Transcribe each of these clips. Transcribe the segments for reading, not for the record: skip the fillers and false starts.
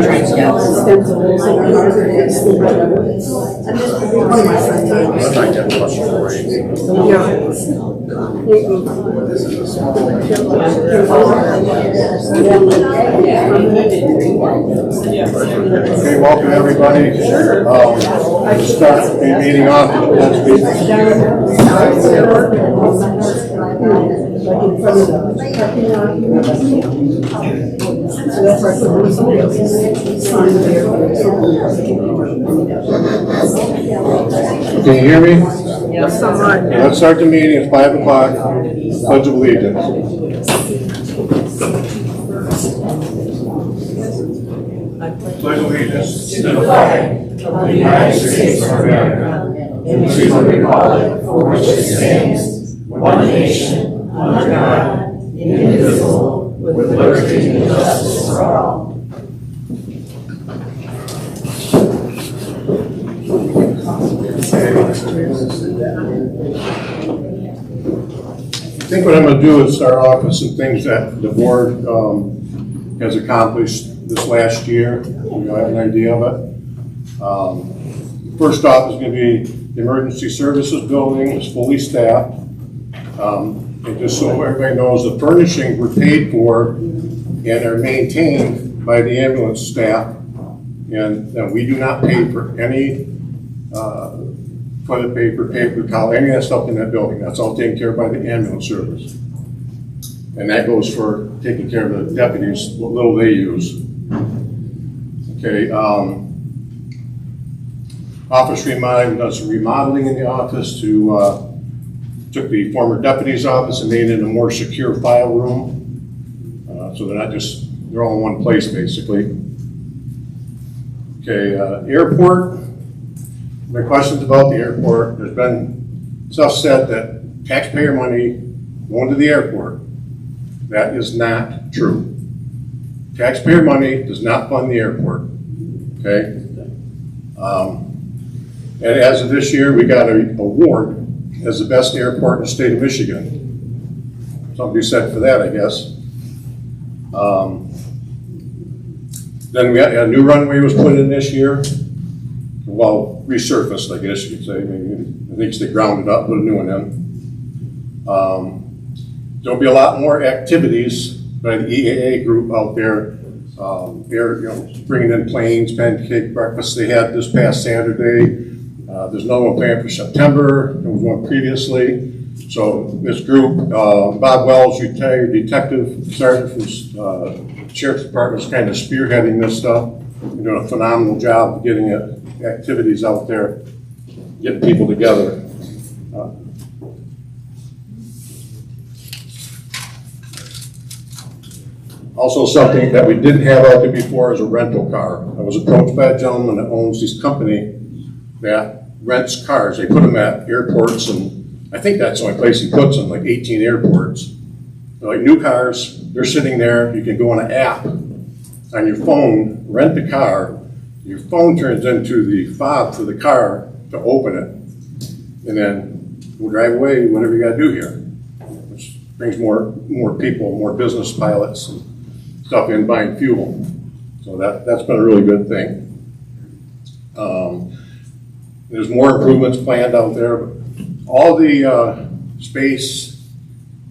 Okay, welcome everybody. Start the meeting off. Can you hear me? Yes, somewhat. Let's start the meeting at 5 o'clock. Pledge of Allegiance. Pledge allegiance to the flag of the United States of America and to the republic for which it stands, one nation, under God, indivisible, with liberty and justice for all. I think what I'm going to do is start off with some things that the board has accomplished this last year. You have an idea of it. First off is going to be the emergency services building is fully staffed. And just so everybody knows, the furnishings were paid for and are maintained by the ambulance staff. And we do not pay for any toilet paper towel, any of that stuff in that building. That's all taken care of by the ambulance service. And that goes for taking care of the deputies, what little they use. Okay, office remodeling, we've done some remodeling in the office took the former deputy's office and made it a more secure file room. So they're all in one place basically. Okay, airport. My questions about the airport, there's been stuff said that taxpayer money going to the airport. That is not true. Taxpayer money does not fund the airport, okay? And as of this year, we got an award as the best airport in the state of Michigan. Somebody said for that, I guess. Then we got a new runway was put in this year. Well, resurfaced, I guess you could say. Maybe I think they ground it up, put a new one in. There'll be a lot more activities by the EAA group out there. They're bringing in planes, pancake breakfast they had this past Saturday. There's another one planned for September. There was one previously. So this group, Bob Wells, retired detective sergeant from the Sheriff's Department, is kind of spearheading this stuff. They're doing a phenomenal job of getting activities out there, getting people together. Also something that we didn't have out there before is a rental car. I was approached by a gentleman that owns this company that rents cars. They put them at airports, and I think that's the only place he puts them, like 18 airports. They're like new cars, they're sitting there. You can go on an app on your phone, rent the car. Your phone turns into the fob for the car to open it, and then we'll drive away, whatever you gotta do here. Which brings more people, more business pilots and stuff in buying fuel. So that's been a really good thing. There's more improvements planned out there, but all the space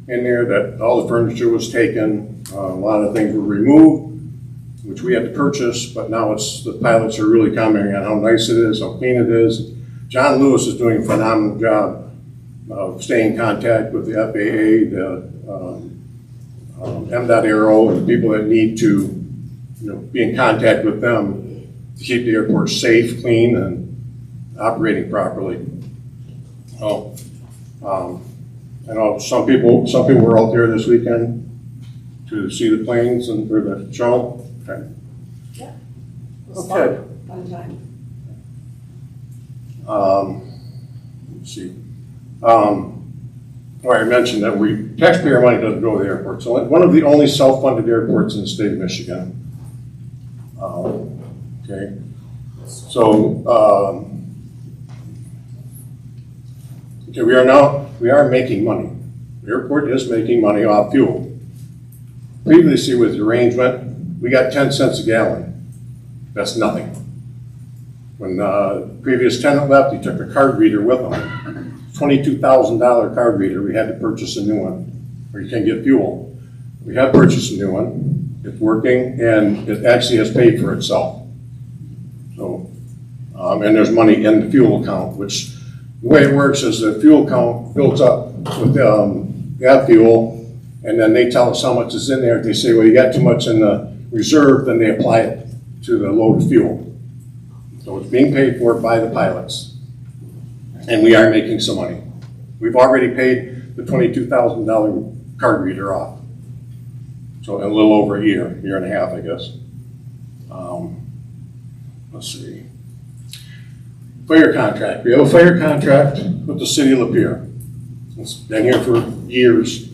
in there, that all the furniture was taken, a lot of things were removed, which we had to purchase, but now the pilots are really commenting on how nice it is, how clean it is. John Lewis is doing a phenomenal job of staying in contact with the FAA, the MDOT Aero, and the people that need to be in contact with them to keep the airport safe, clean, and operating properly. Oh, I know some people were out there this weekend to see the planes and for the show. Okay. Yeah. Okay. Fun time. Let's see. I mentioned that taxpayer money doesn't go to the airport. So one of the only self-funded airports in the state of Michigan. Okay. So we are making money. The airport is making money off fuel. Previously with the arrangement, we got 10 cents a gallon. That's nothing. When the previous tenant left, he took a card reader with him. $22,000 card reader. We had to purchase a new one, or you can't get fuel. We have purchased a new one. It's working, and it actually has paid for itself. So, and there's money in the fuel account, which the way it works is the fuel account builds up with that fuel, and then they tell us how much is in there. If they say, well, you got too much in the reserve, then they apply it to the load of fuel. So it's being paid for by the pilots, and we are making some money. We've already paid the $22,000 card reader off. So in a little over a year and a half, I guess. Let's see. Fire contract. We have a fire contract with the city of Lapeer. It's been here for years.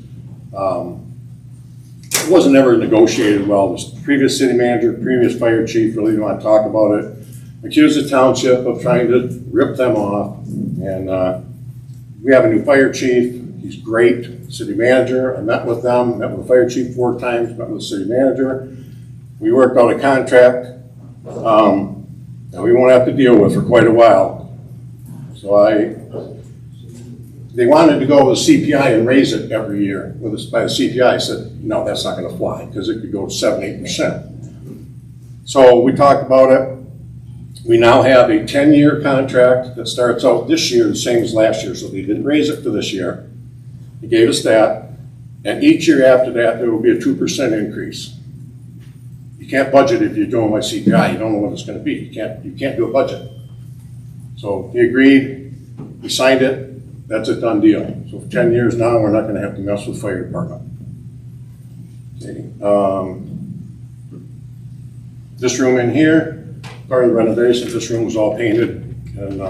It wasn't ever negotiated well. The previous city manager, previous fire chief really didn't want to talk about it. Accused the township of trying to rip them off. And we have a new fire chief. He's great. City manager. I met with them, met with the fire chief 4 times, met with the city manager. We worked out a contract that we won't have to deal with for quite a while. So they wanted to go with CPI and raise it every year by the CPI. I said, no, that's not going to fly because it could go to 7-8%. So we talked about it. We now have a 10-year contract that starts out this year the same as last year, so they didn't raise it for this year. He gave us that, and each year after that there will be a 2% increase. You can't budget if you're doing by CPI. You don't know what it's going to be. You can't do a budget. So he agreed. We signed it. That's a done deal. So for 10 years now, we're not going to have to mess with the fire department. Okay. This room in here, part of the renovation, this room was all painted and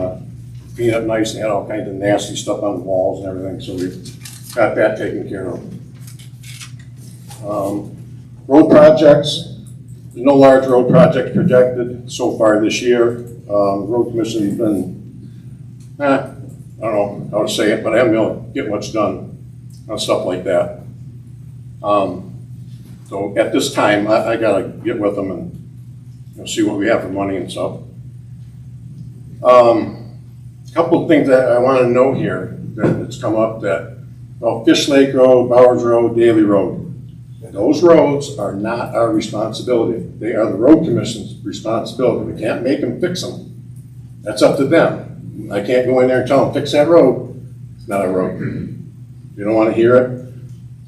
cleaned up nice and had all kinds of nasty stuff on the walls and everything. So we got that taken care of. Road projects. There's no large road projects projected so far this year. Road commission's been, I don't know how to say it, but I haven't been able to get much done on stuff like that. So at this time, I gotta get with them and see what we have for money and stuff. A couple of things that I want to note here that's come up that, well, Fish Lake Road, Bowers Road, Daly Road. Those roads are not our responsibility. They are the road commission's responsibility. We can't make them fix them. That's up to them. I can't go in there and tell them, fix that road. It's not a road. You don't want to hear it.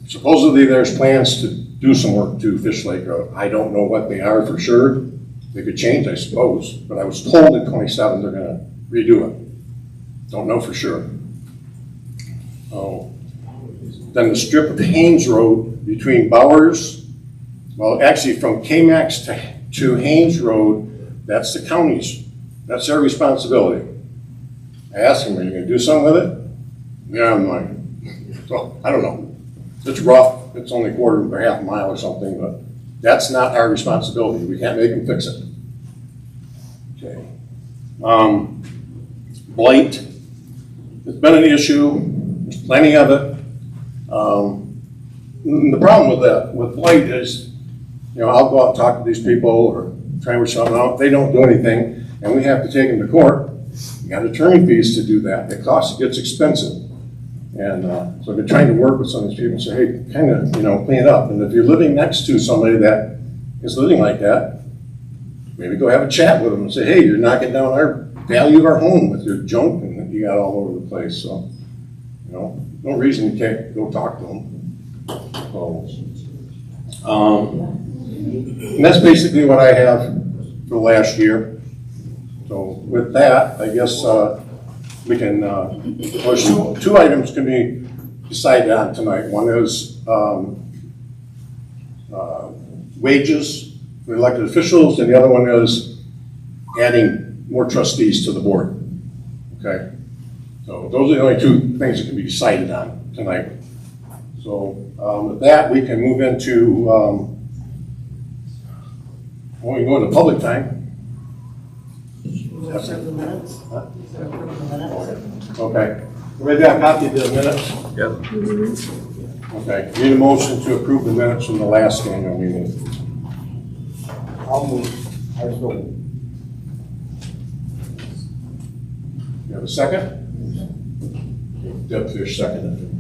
Supposedly there's plans to do some work to Fish Lake Road. I don't know what they are for sure. They could change, I suppose. But I was told in 27 they're going to redo it. Don't know for sure. Oh. Then the strip of Haynes Road between Bowers, well, actually from K-Max to Haynes Road, that's the county's. That's their responsibility. I asked him, are you going to do something with it? Yeah, I'm not. So, I don't know. It's rough. It's only a quarter or half a mile or something, but that's not our responsibility. We can't make them fix it. Okay. Blight. It's been an issue. There's plenty of it. The problem with Blight is, I'll go out and talk to these people or try and work something out. They don't do anything, and we have to take them to court. You got attorney fees to do that. It gets expensive. And so I've been trying to work with some of these people and say, hey, kind of, clean it up. And if you're living next to somebody that is living like that, maybe go have a chat with them and say, hey, you're knocking down our value of our home with your junk and you got all over the place. So, no reason you can't go talk to them. So, and that's basically what I have for the last year. So with that, I guess we can, two items can be decided on tonight. One is wages for elected officials, and the other one is adding more trustees to the board. Okay? So those are the only two things that can be decided on tonight. So with that, we can move into, when we go into public time. Okay. Everybody got a copy of the minutes? Yep. Okay. Need a motion to approve the minutes from the last annual meeting. I'll move. You have a second? Deb Fish seconded.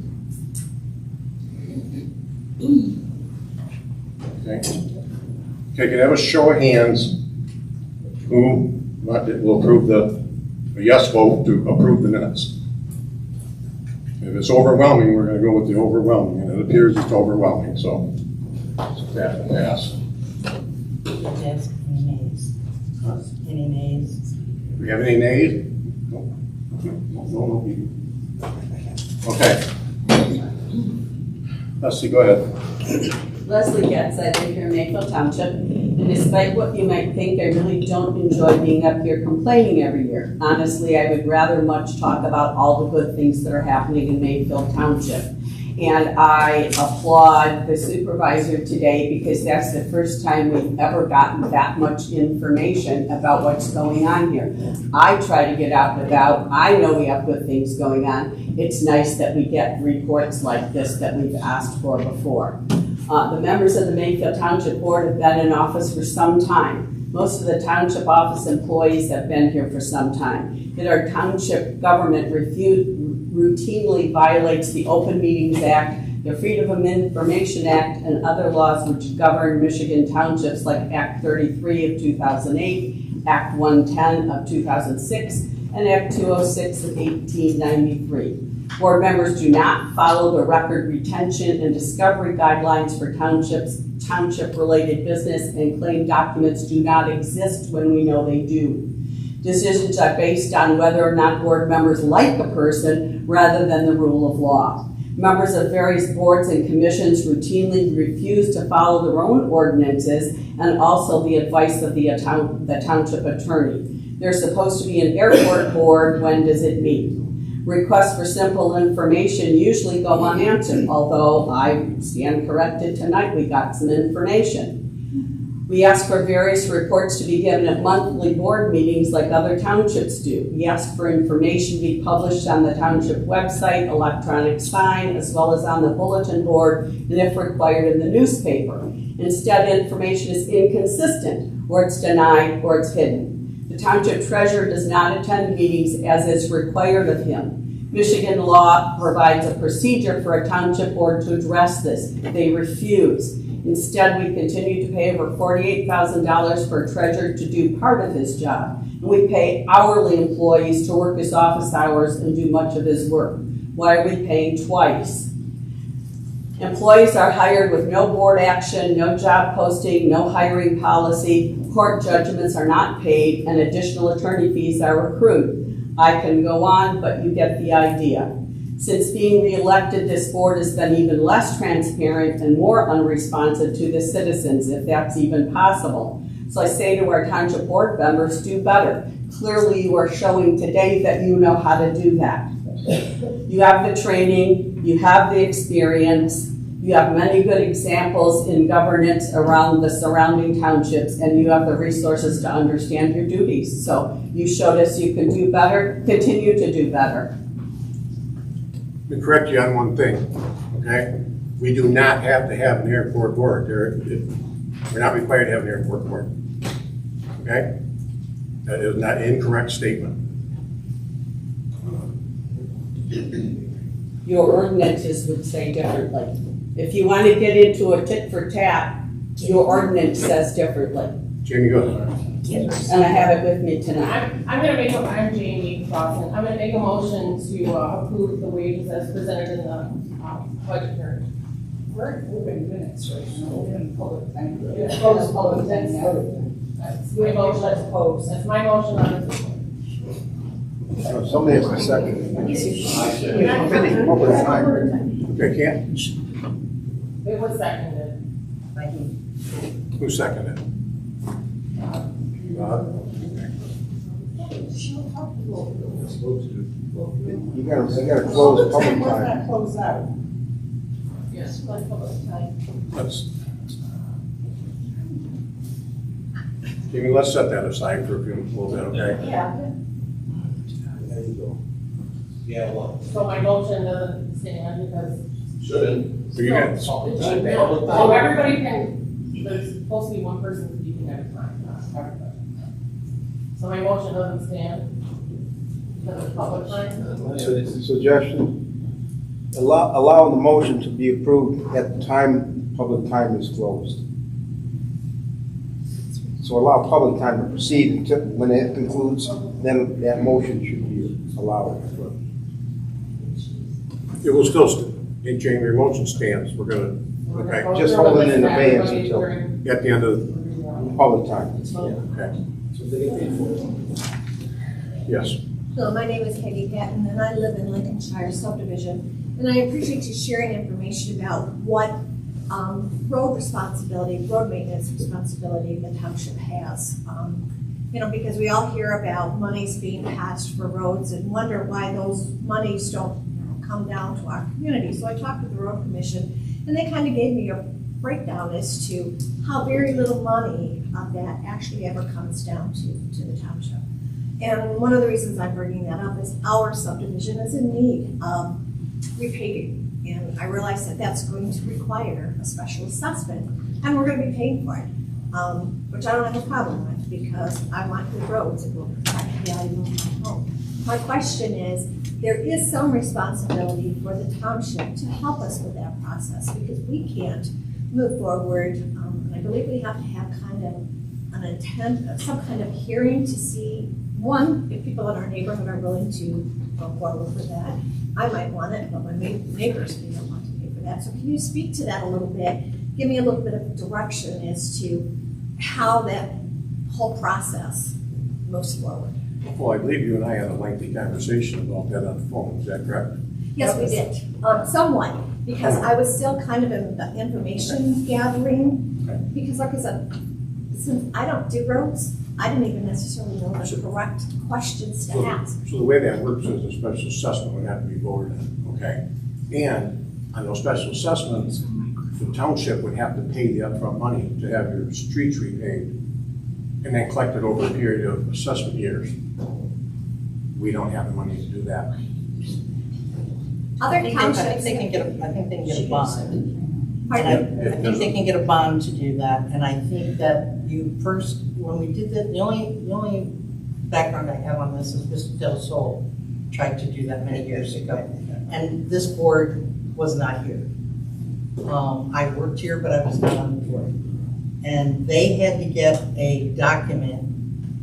Okay. Okay, can I have a show of hands who will approve a yes vote to approve the minutes? If it's overwhelming, we're going to go with the overwhelming, and it appears it's overwhelming, so that pass. Any nays? Any nays? Do we have any nays? No. Okay. Leslie, go ahead. Leslie Getz, I live here in Mayfield Township, and despite what you might think, I really don't enjoy being up here complaining every year. Honestly, I would rather much talk about all the good things that are happening in Mayfield Township. And I applaud the supervisor today because that's the first time we've ever gotten that much information about what's going on here. I try to get out and about. I know we have good things going on. It's nice that we get reports like this that we've asked for before. The members of the Mayfield Township Board have been in office for some time. Most of the township office employees have been here for some time. That our township government routinely violates the Open Meetings Act, the Freedom of Information Act, and other laws which govern Michigan townships like Act 33 of 2008, Act 110 of 2006, and Act 206 of 1893. Board members do not follow the record retention and discovery guidelines for township-related business, and claim documents do not exist when we know they do. Decisions are based on whether or not board members like a person rather than the rule of law. Members of various boards and commissions routinely refuse to follow their own ordinances and also the advice of the township attorney. There's supposed to be an airport board. When does it meet? Requests for simple information usually go unanswered, although I stand corrected tonight, we got some information. We ask for various reports to be given at monthly board meetings like other townships do. We ask for information to be published on the township website, electronic sign, as well as on the bulletin board, and if required in the newspaper. Instead, information is inconsistent, or it's denied, or it's hidden. The township treasurer does not attend meetings as is required of him. Michigan law provides a procedure for a township board to address this. They refuse. Instead, we continue to pay over $48,000 for a treasurer to do part of his job. And we pay hourly employees to work his office hours and do much of his work. Why are we paying twice? Employees are hired with no board action, no job posting, no hiring policy. Court judgments are not paid, and additional attorney fees are accrued. I can go on, but you get the idea. Since being reelected, this board has been even less transparent and more unresponsive to the citizens, if that's even possible. So I say to our township board members, do better. Clearly you are showing today that you know how to do that. You have the training, you have the experience, you have many good examples in governance around the surrounding townships, and you have the resources to understand your duties. So you showed us you can do better, continue to do better. Let me correct you on one thing, okay? We do not have to have an airport board. We're not required to have an airport board, okay? That is not an incorrect statement. Your ordinances would say differently. If you want to get into a tit for tat, your ordinance says differently. Jamie, go ahead. And I have it with me tonight. I'm Jamie Crossan. I'm gonna make a motion to approve the wages as presented in the budget hearing. We're moving minutes right now. We're in public time. That's my motion. That's my motion on the table. Somebody has a second. Okay, Ken? It was seconded. Who seconded? You gotta close public time. Close out. Yes, like public time. Jamie, let's set that aside for a little bit, okay? Yeah. There you go. Yeah, well. So my motion doesn't stand because. Shouldn't. So you got, So everybody can, there's supposed to be one person speaking at a time, not everybody. So my motion doesn't stand. Because it's public time. So it's a suggestion, allow the motion to be approved at the time public time is closed. So allow public time to proceed until, when it concludes, then that motion should be allowed. It will still, in January motion stands, we're gonna, okay, Just hold it in advance until- at the end of, Public time. okay, So they get paid for it. yes. Hello, my name is Peggy Patton, and I live in Lincolnshire subdivision. And I appreciate you sharing information about what road responsibility, road maintenance responsibility the township has. You know, because we all hear about monies being passed for roads and wonder why those monies don't come down to our community. So I talked with the road commission, and they kind of gave me a breakdown as to how very little money that actually ever comes down to the township. And one of the reasons I'm bringing that up is our subdivision is in need of repaving. And I realize that that's going to require a special assessment, and we're going to be paying for it, which I don't have a problem with because I want good roads and will protect the value of my home. My question is, there is some responsibility for the township to help us with that process because we can't move forward. And I believe we have to have kind of an intent, some kind of hearing to see, one, if people in our neighborhood are willing to go forward with that. I might want it, but my neighbors may not want to pay for that. So can you speak to that a little bit? Give me a little bit of direction as to how that whole process moves forward. Well, I believe you and I had a lengthy conversation about that on the phone, is that correct? Yes, we did, somewhat, because I was still kind of in the information gathering. Okay. Because like I said, since I don't do roads, I didn't even necessarily know the correct questions to ask. So the way that works is a special assessment would have to be voted on, okay? And on those special assessments, the township would have to pay the upfront money to have your streets repaid and then collect it over a period of assessment years. We don't have the money to do that. Other I think townships, they can get a bond. pardon? I think they can get a bond to do that, and I think that you first, when we did that, the only background I have on this is Mr. Del Sol tried to do that many years ago, and this board was not here. I worked here, but I was not on the board. And they had to get a document,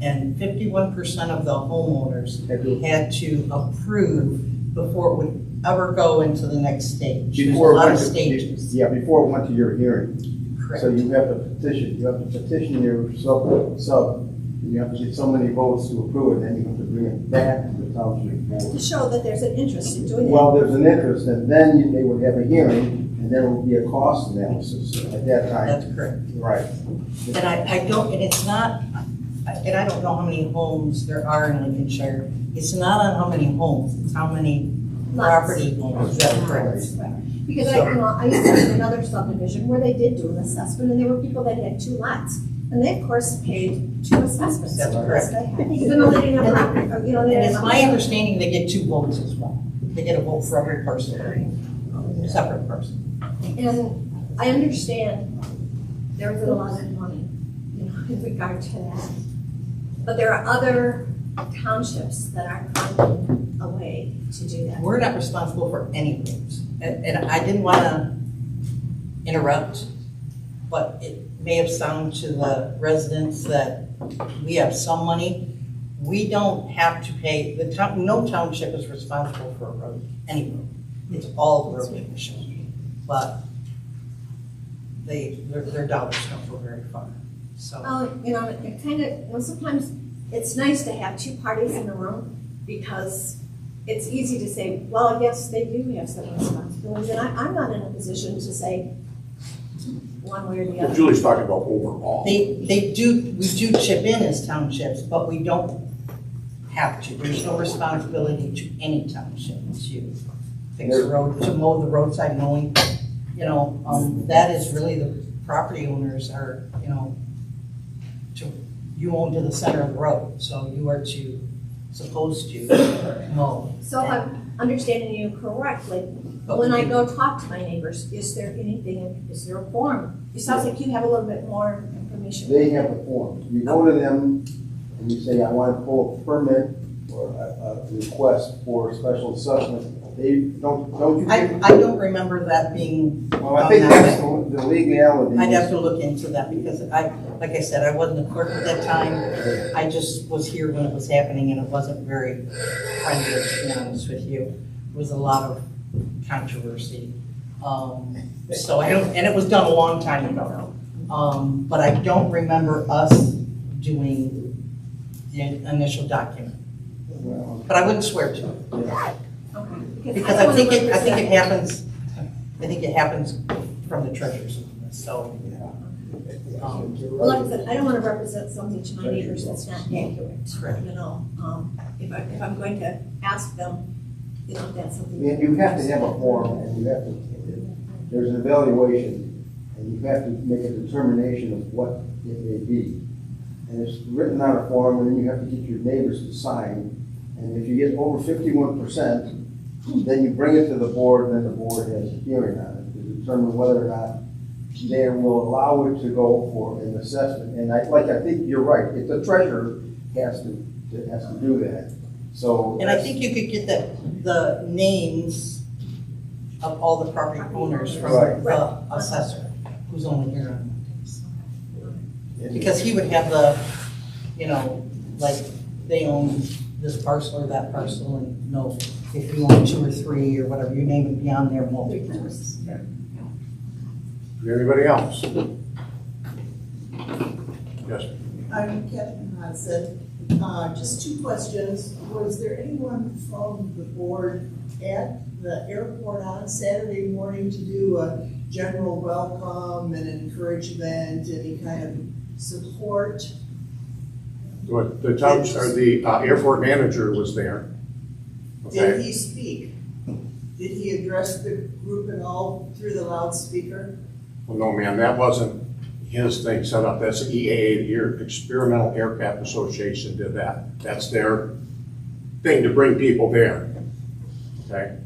and 51% of the homeowners had to approve before it would ever go into the next stage. There's a Before it lot went of to, stages. yeah, before it went to your hearing. Correct. So you have to petition your sub, you have to get so many votes to approve it, then you have to bring it back to the township To board. show that there's an interest in doing Well, that. there's an interest, and then they would have a hearing, and there would be a cost analysis at that time. That's correct. Right. And I don't, and it's not, and I don't know how many homes there are in Lincolnshire. It's not on how many homes, it's how many property owners. That's correct. Because I used to live in another subdivision where they did do an assessment, and there were people that had 2 lots. And they, of course, paid 2 assessments. That's correct. Even though they didn't have property, or, you know, they And didn't it's have. my understanding they get 2 votes as well. They get a vote for every person, separate person. And I understand there isn't a lot of money, you know, in regard to that. But there are other townships that are finding a way to do that. We're not responsible for any roads. And I didn't want to interrupt, but it may have sounded to the residents that we have some money. We don't have to pay, no township is responsible for a road, any road. It's all the road commission. But their dollars don't go very far, so. You know, it kind of, you know, sometimes it's nice to have 2 parties in a room because it's easy to say, well, yes, they do have some responsibilities. And I'm not in a position to say one way or the Well, other. Julie's talking about overall. We do chip in as townships, but we don't have to. There's no responsibility to any township to fix the road, to mow the roadside mowing. You know, that is really the property owners are, you know, you own to the center of the road, so you are supposed to mow. So if I'm understanding you correctly, when I go talk to my neighbors, is there a form? It sounds like you have a little bit more information. They have a form. You go to them, and you say, I want to pull a permit or a request for special assessment, they don't you? I don't remember that being Well, I done think that that's way. the legality. I'd have to look into that because like I said, I wasn't a clerk at that time. I just was here when it was happening and it wasn't very friendly, to be honest with you. It was a lot of controversy. So I don't, and it was done a long time ago. But I don't remember us doing the initial document. Well, But I wouldn't swear to it. yeah. Okay. Because I think it happens from the treasurer's office, so. Well, like I said, I don't want to represent something to my neighbors that's not accurate, Correct. you know. If I'm going to ask them, you know, that's something. And you have to have a form, and you have to, there's an evaluation, and you have to make a determination of what it may be. And it's written on a form, and then you have to get your neighbors to sign. And if you get over 51%, then you bring it to the board, and then the board has a hearing on it to determine whether or not they will allow it to go for an assessment. And I think you're right, if the treasurer has to do that, so. And I think you could get the names of all the property owners from Right. the assessor, who's only here on Mondays. Because he would have the, you know, like, they own this parcel or that parcel, and know if you own 2 or 3 or whatever, your name would be on there multiple times. Anybody else? Yes. I'm Captain Hodson. Just 2 questions. Was there anyone from the board at the airport on Saturday morning to do a general welcome and encouragement, any kind of support? The township, or the airport manager was there. Did Okay. he speak? Did he address the group at all through the loudspeaker? Well, no, ma'am, that wasn't his thing set up. That's the EAA, the Experimental Aircraft Association did that. That's their thing to bring people there. Okay?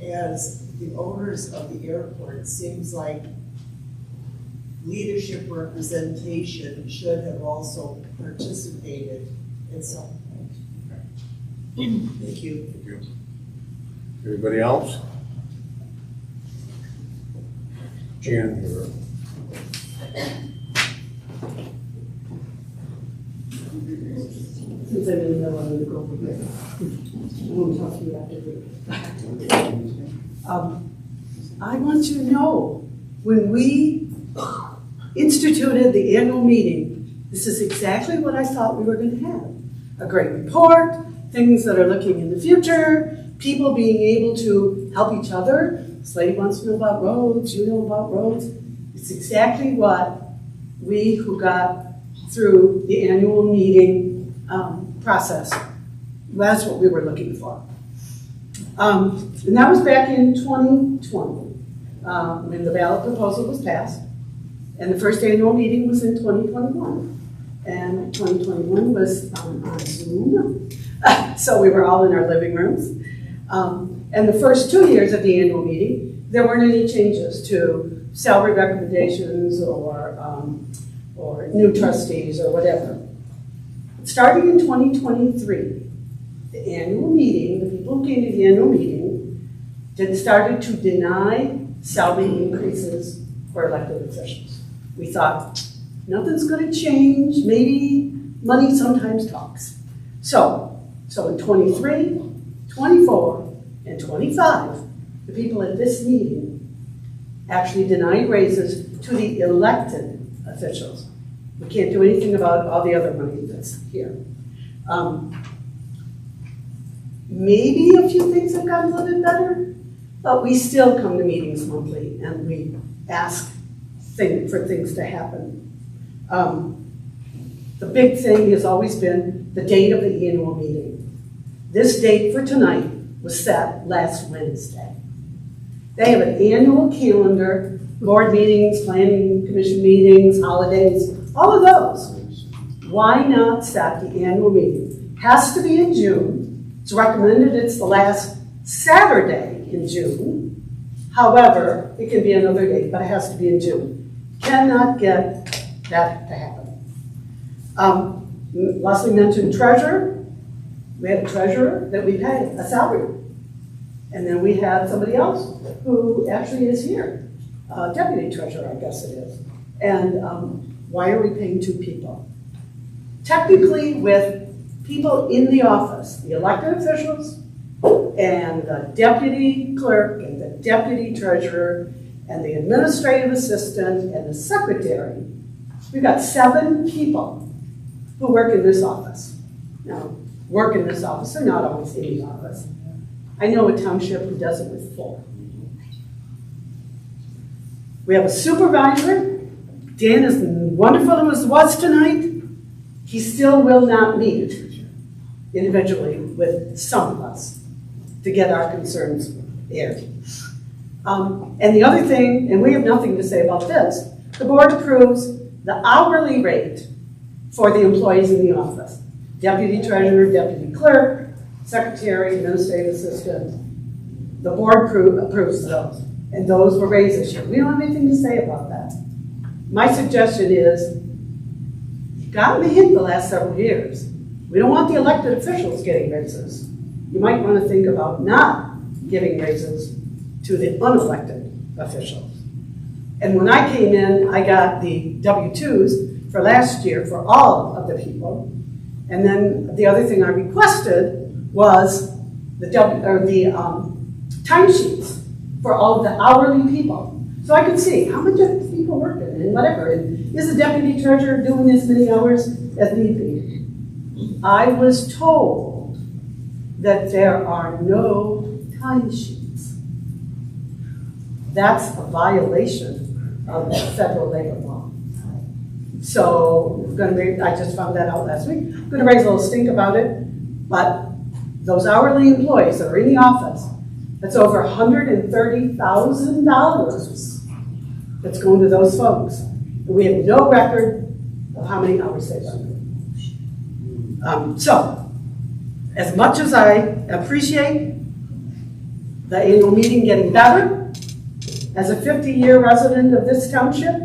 As the owners of the airport, it seems like leadership representation should have also participated at some point. Thank you. Thank you. Anybody else? Jan here. Since I'm in the middle, I'm going to go over here. I won't talk to you after. I want you to know, when we instituted the annual meeting, this is exactly what I thought we were going to have. A great report, things that are looking in the future, people being able to help each other. This lady wants to know about roads, you know about roads. It's exactly what we who got through the annual meeting process, that's what we were looking for. And that was back in 2020, when the ballot proposal was passed. And the first annual meeting was in 2021. And 2021 was on Zoom. So we were all in our living rooms. And the first 2 years of the annual meeting, there weren't any changes to salary recommendations or new trustees or whatever. Starting in 2023, the annual meeting, the people who came to the annual meeting, started to deny salary increases for elected officials. We thought, nothing's going to change, maybe money sometimes talks. So in 23, 24, and 25, the people at this meeting actually denied raises to the elected officials. We can't do anything about all the other money that's here. Maybe a few things have gotten a little bit better, but we still come to meetings monthly and we ask for things to happen. The big thing has always been the date of the annual meeting. This date for tonight was set last Wednesday. They have an annual calendar, board meetings, planning commission meetings, holidays, all of those. Why not set the annual meeting? Has to be in June. It's recommended it's the last Saturday in June. However, it can be another date, but it has to be in June. Cannot get that to happen. Leslie mentioned treasurer. We had a treasurer that we paid a salary. And then we had somebody else who actually is here, deputy treasurer, I guess it is. And why are we paying two people? Technically, with people in the office, the elected officials, and the deputy clerk, and the deputy treasurer, and the administrative assistant, and the secretary, we've got 7 people who work in this office. Now, work in this office, they're not always in the office. I know a township who does it with 4. We have a supervisor. Dan is wonderful as was tonight. He still will not meet individually with some of us to get our concerns aired. And the other thing, and we have nothing to say about this, the board approves the hourly rate for the employees in the office. Deputy treasurer, deputy clerk, secretary, administrative assistant. The board approves those, and those were raised this year. We don't have anything to say about that. My suggestion is, you've gotten a hint the last several years. We don't want the elected officials getting raises. You might want to think about not giving raises to the unelected officials. And when I came in, I got the W-2s for last year for all of the people. And then the other thing I requested was the timesheets for all of the hourly people. So I could see how much of people working and whatever. And is the deputy treasurer doing as many hours as need be? I was told that there are no timesheets. That's a violation of federal labor law. So I just found that out last week. I'm going to raise a little stink about it, but those hourly employees that are in the office, that's over $130,000 that's going to those folks. And we have no record of how many hours they work. So, as much as I appreciate the annual meeting getting better, as a 50-year resident of this township,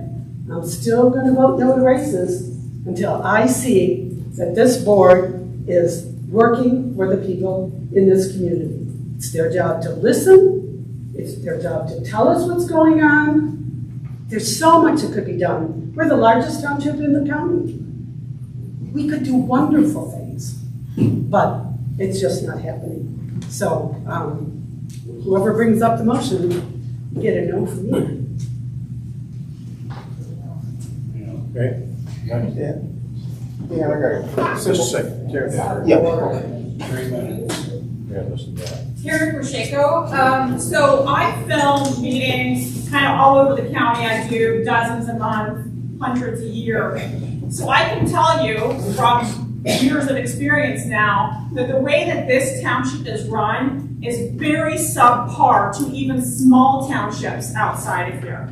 I'm still going to vote no to raises until I see that this board is working for the people in this community. It's their job to listen. It's their job to tell us what's going on. There's so much that could be done. We're the largest township in the county. We could do wonderful things, but it's just not happening. So whoever brings up the motion, get a no from me. Okay? Yeah, I got it. Just a second. Karen. Yeah. 3 minutes. Yeah, listen to that. Karen Pacheco. So I film meetings kind of all over the county. I do dozens a month, hundreds a year. So I can tell you from years of experience now that the way that this township is run is very subpar to even small townships outside of here.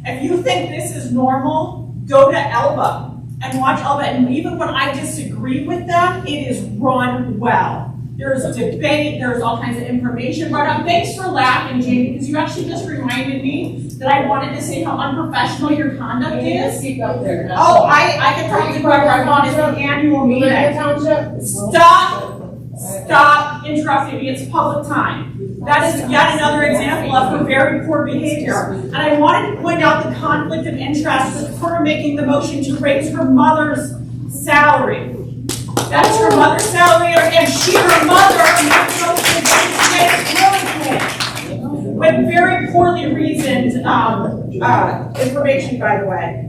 If you think this is normal, go to Elba and watch Elba. And even when I disagree with them, it is run well. There's a debate, there's all kinds of information brought up. Thanks for laughing, Jamie, because you actually just reminded me that I wanted to say how unprofessional your conduct is. Speak up there. Oh, I can talk to whoever I want. It's an annual meeting. Stop interrupting me. It's public time. That is yet another example of her very poor behavior. And I wanted to point out the conflict of interest with her making the motion to raise her mother's salary. That is her mother's salary, and her mother with very poorly reasoned information, by the way.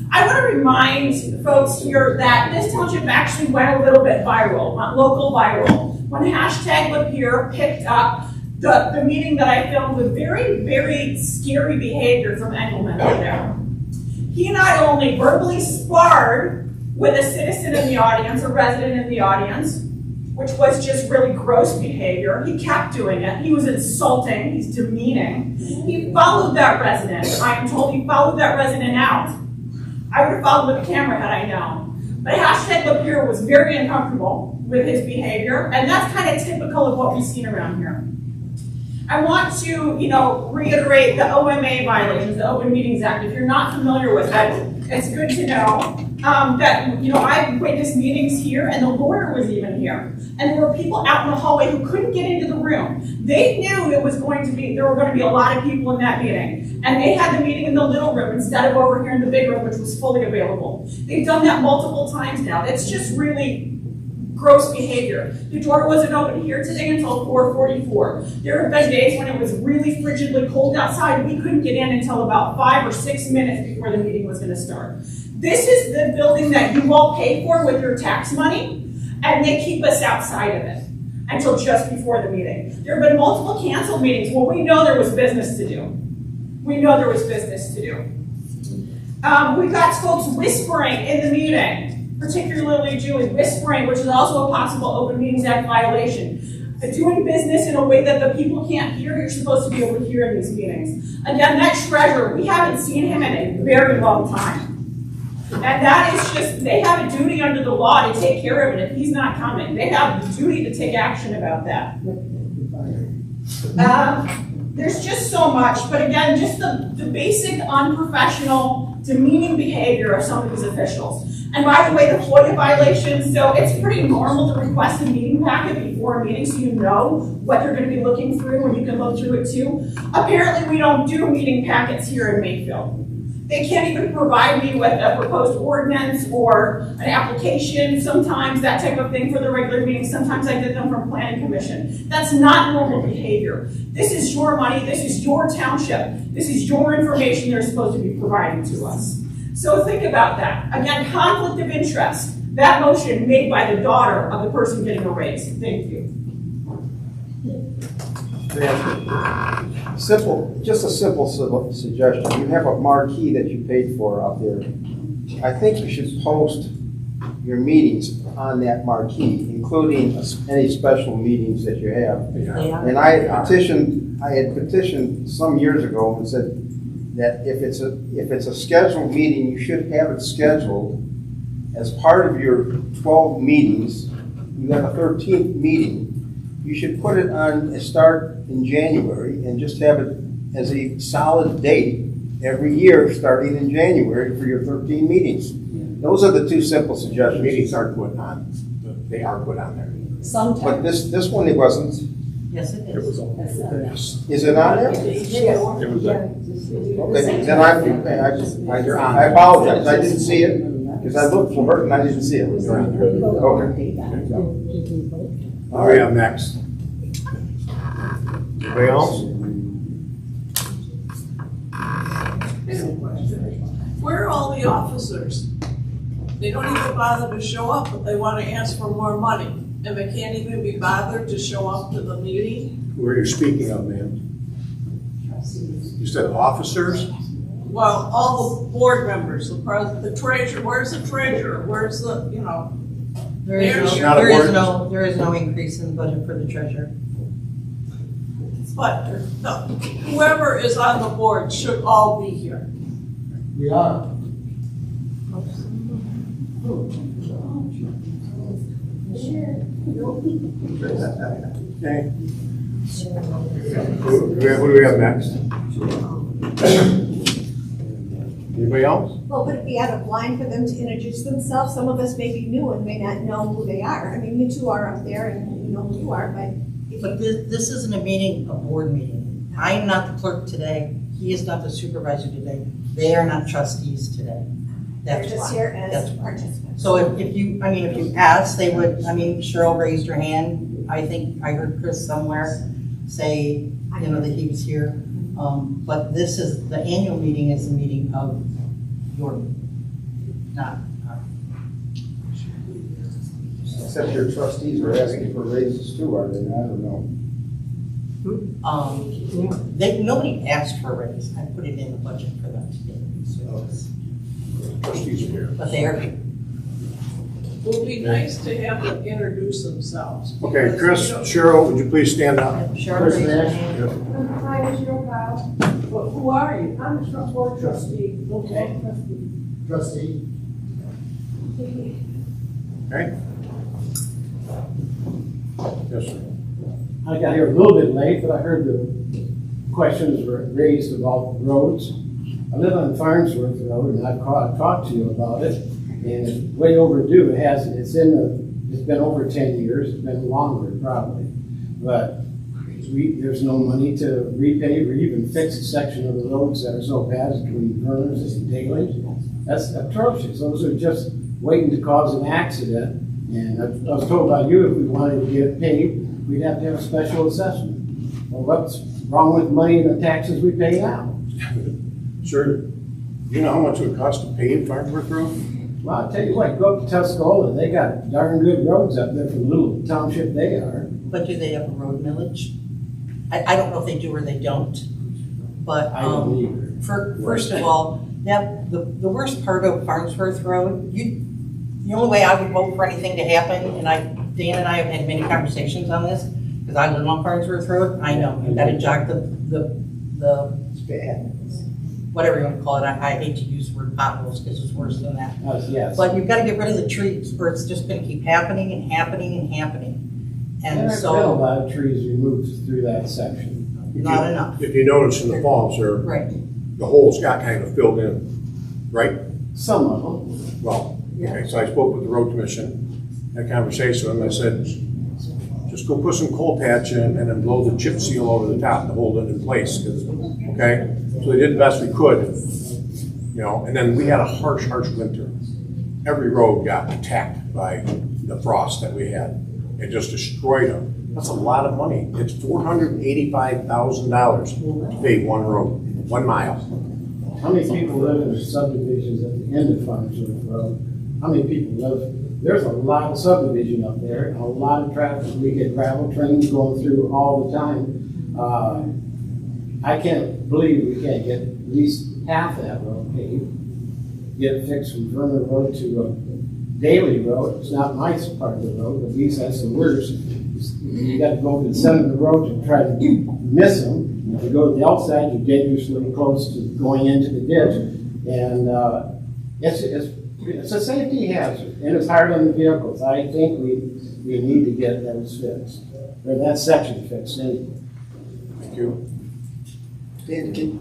I want to remind folks here that this township actually went a little bit viral, local viral, when hashtag Lapeer picked up the meeting that I filmed with very, very scary behavior from Engelman over there. He not only verbally sparred with a citizen in the audience, a resident in the audience, which was just really gross behavior. He kept doing it. He was insulting. He's demeaning. He followed that resident. I am told he followed that resident out. I would have followed with a camera had I known. But hashtag Lapeer was very uncomfortable with his behavior, and that's kind of typical of what we've seen around here. I want to, reiterate the OMA violations, the Open Meetings Act. If you're not familiar with it, it's good to know that, you know, I witnessed meetings here and the lawyer was even here. And there were people out in the hallway who couldn't get into the room. They knew there were going to be a lot of people in that meeting. And they had the meeting in the little room instead of over here in the big room, which was fully available. They've done that multiple times now. That's just really gross behavior. The door wasn't open here today until 4:44. There have been days when it was really frigidly cold outside. We couldn't get in until about 5 or 6 minutes before the meeting was going to start. This is the building that you all pay for with your tax money, and they keep us outside of it until just before the meeting. There have been multiple canceled meetings. Well, we know there was business to do. We know there was business to do. We got folks whispering in the meeting, particularly Julie, whispering, which is also a possible Open Meetings Act violation. Doing business in a way that the people can't hear, you're supposed to be able to hear in these meetings. Again, that treasurer, we haven't seen him in a very long time. And that is just, they have a duty under the law to take care of it if he's not coming. They have the duty to take action about that. There's just so much, but again, just the basic unprofessional, demeaning behavior of some of these officials. And by the way, the FOIA violations, so it's pretty normal to request a meeting packet before a meeting so you know what they're going to be looking through and you can look through it too. Apparently we don't do meeting packets here in Mayfield. They can't even provide me with a proposed ordinance or an application, sometimes that type of thing for the regular meetings. Sometimes I get them from Planning Commission. That's not normal behavior. This is your money, this is your township, this is your information they're supposed to be providing to us. So think about that. Again, conflict of interest. That motion made by the daughter of the person getting a raise. Thank you. Just a simple suggestion. You have a marquee that you paid for out there. I think you should post your meetings on that marquee, including any special meetings that you have. And I had petitioned some years ago and said that if it's a scheduled meeting, you should have it scheduled as part of your 12 meetings. You got a 13th meeting. You should put it on, start in January and just have it as a solid date every year, starting in January for your 13 meetings. Those are the two simple suggestions. Meetings are put on, they are put on there. Sometimes. But this one, it wasn't. Yes, it It is. was on. Is it on there? It was there. Okay, then I apologize. I didn't see it because I looked for it and I didn't see it. Okay. All right, up next. Anybody else? Where are all the officers? They don't even bother to show up, but they want to ask for more money. And they can't even be bothered to show up to the meeting? Who are you speaking of, ma'am? You said officers? Well, all the board members, the treasurer, where's the treasurer? Where's the, you know? There is Not a word. there is no increase in the budget for the treasurer. But whoever is on the board should all be here. We are. Okay. Who do we have next? Anybody else? Well, would it be out of line for them to introduce themselves? Some of us may be new and may not know who they are. I mean, you two are up there and you know who you are, but if But you, this isn't a meeting, a board meeting. I am not the clerk today. He is not the supervisor today. They are not trustees today. they're That's just why. here as That's why. participants. So if you asked, they would, Cheryl raised her hand. I think I heard Chris somewhere say, that he was here. But this is, the annual meeting is a meeting of your, not. Except your trustees are asking for raises too, are they? I don't know. Nobody asked for a raise. I put it in the budget for them to get it. Trustees are here. But they are here. It would be nice to have them introduce themselves. Okay, Chris, Cheryl, would you please stand up? Cheryl raised her hand. Hi, I'm Cheryl Kyle. Who are you? I'm the board trustee. Okay. Trustee. Okay. Yes, sir. I got here a little bit late, but I heard the questions were raised about roads. I live on Farnsworth Road, and I've talked to you about it. and it's way overdue. It's been over 10 years, it's been longer probably. But there's no money to repave or even fix a section of the roads that are so bad between Verners and Daly. That's atrocious. Those are just waiting to cause an accident. And I was told by you, if we wanted to get it paved, we'd have to have a special assessment. Well, what's wrong with money and the taxes we pay now? Sure. You know how much it would cost to pave Farnsworth Road? Well, I'll tell you what, go up to Tuscola, they got darn good roads up there for the little township they are. But do they have a road millage? I don't know if they do or they don't, but, I don't either. first of all, the worst part of Farnsworth Road, the only way I would vote for anything to happen, and Dan and I have had many conversations on this, because I live on Farnsworth Road, I know, you gotta jog It's bad. whatever you wanna call it, I hate to use the word potholes, because it's worse than that. Yes. But you've gotta get rid of the trees, or it's just gonna keep happening and happening and happening. And There's been a so, lot of trees removed through that section. not enough. If you notice in the fall, sir, Right, the holes got kind of filled in, right? Some of them. Well, okay, so I spoke with the road commission, had a conversation with them, I said, just go put some coal patch in and then blow the chip seal over the top to hold it in place, 'cause, okay? So they did the best we could, you know, and then we had a harsh winter. Every road got attacked by the frost that we had. It just destroyed them. That's a lot of money. It's $485,000 to pave one road, 1 mile. How many people live in subdivisions at the end of Farnsworth Road? How many people live? There's a lot of subdivision up there, and a lot of traffic. We get gravel trains going through all the time. I can't believe we can't get at least half that road paved. Get it fixed from Vernon Road to Daly Road. It's not my part of the road, but these that's the worst. You got to go to the center of the road to try to miss them. If you go to the outside, you're dangerously close to going into the ditch. And it's a safety hazard, and it's hard on the vehicles. I think we need to get those fixed, or that section fixed anyway. Thank you. Dan, can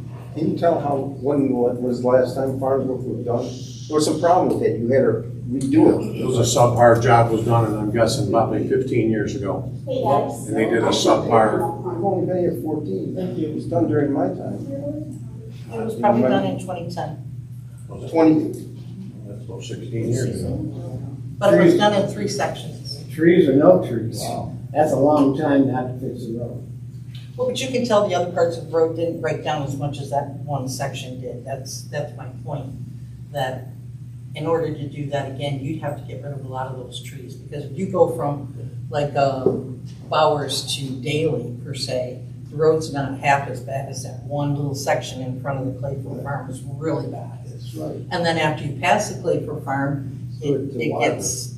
you tell when was the last time Farnsworth was done? There was some problem with it, you had to redo it. It was a subpar job was done, and I'm guessing about like 15 years ago. Hey guys. And they did a subpar. I've only been here 14. It was done during my time. it was probably done in 2010, 20, That's about 16 years ago. but it was done in 3 sections. Trees or no trees, that's a long time not to fix the road. Well, but you can tell the other parts of the road didn't break down as much as that one section did. That's my point, that in order to do that again, you'd have to get rid of a lot of those trees, because if you go from like Bowers to Daly per se, the road's not half as bad as that one little section in front of the Claypool Farm is really bad. that's right. And then after you pass the Claypool Farm, it gets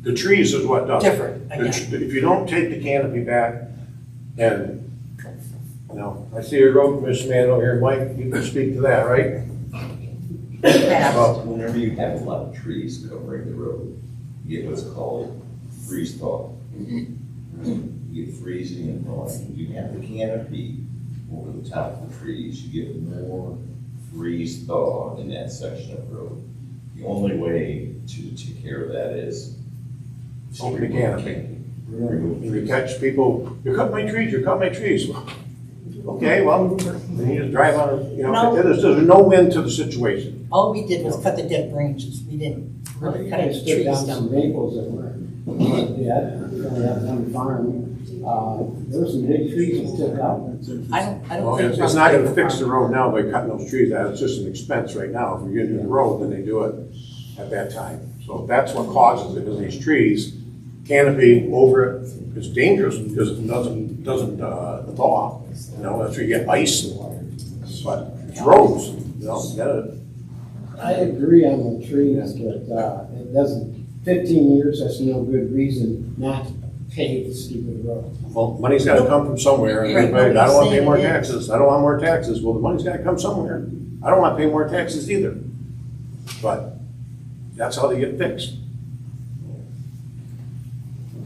The trees is what does it. different again. If you don't take the canopy back, and, you know, I see your road commission man over here, Mike, you can speak to that, right? Fast. Whenever you have a lot of trees covering the road, you get what's called freeze thaw. You get freezing and thawing. When you have the canopy over the top of the trees, you get more freeze thaw in that section of road. The only way to take care of that is to Open the remove canopy. Remove If you catch people, you cut my trees, you cut my trees. Okay, well, then you just drive on, you know, No. there's no end to the situation. All we did was cut the dead branches. We didn't really cut any Stood trees down down. some maples that were, on the farm. There were some big trees that took out. I don't Well, think. it's not gonna fix the road now by cutting those trees out, it's just an expense right now. If you're gonna do the road, then they do it at that time. So that's what causes it, is these trees, canopy over it, it's dangerous because it doesn't thaw. You know, that's where you get ice, but it's roads, you know, you gotta. I agree on the trees, but it doesn't, 15 years, that's no good reason not to pave the stupid road. Well, money's gotta come from somewhere, and Right, everybody, I don't wanna pay more nobody's saying it taxes, I don't want more taxes, well, the money's gotta come somewhere. I don't wanna pay more taxes either, but that's how they get fixed.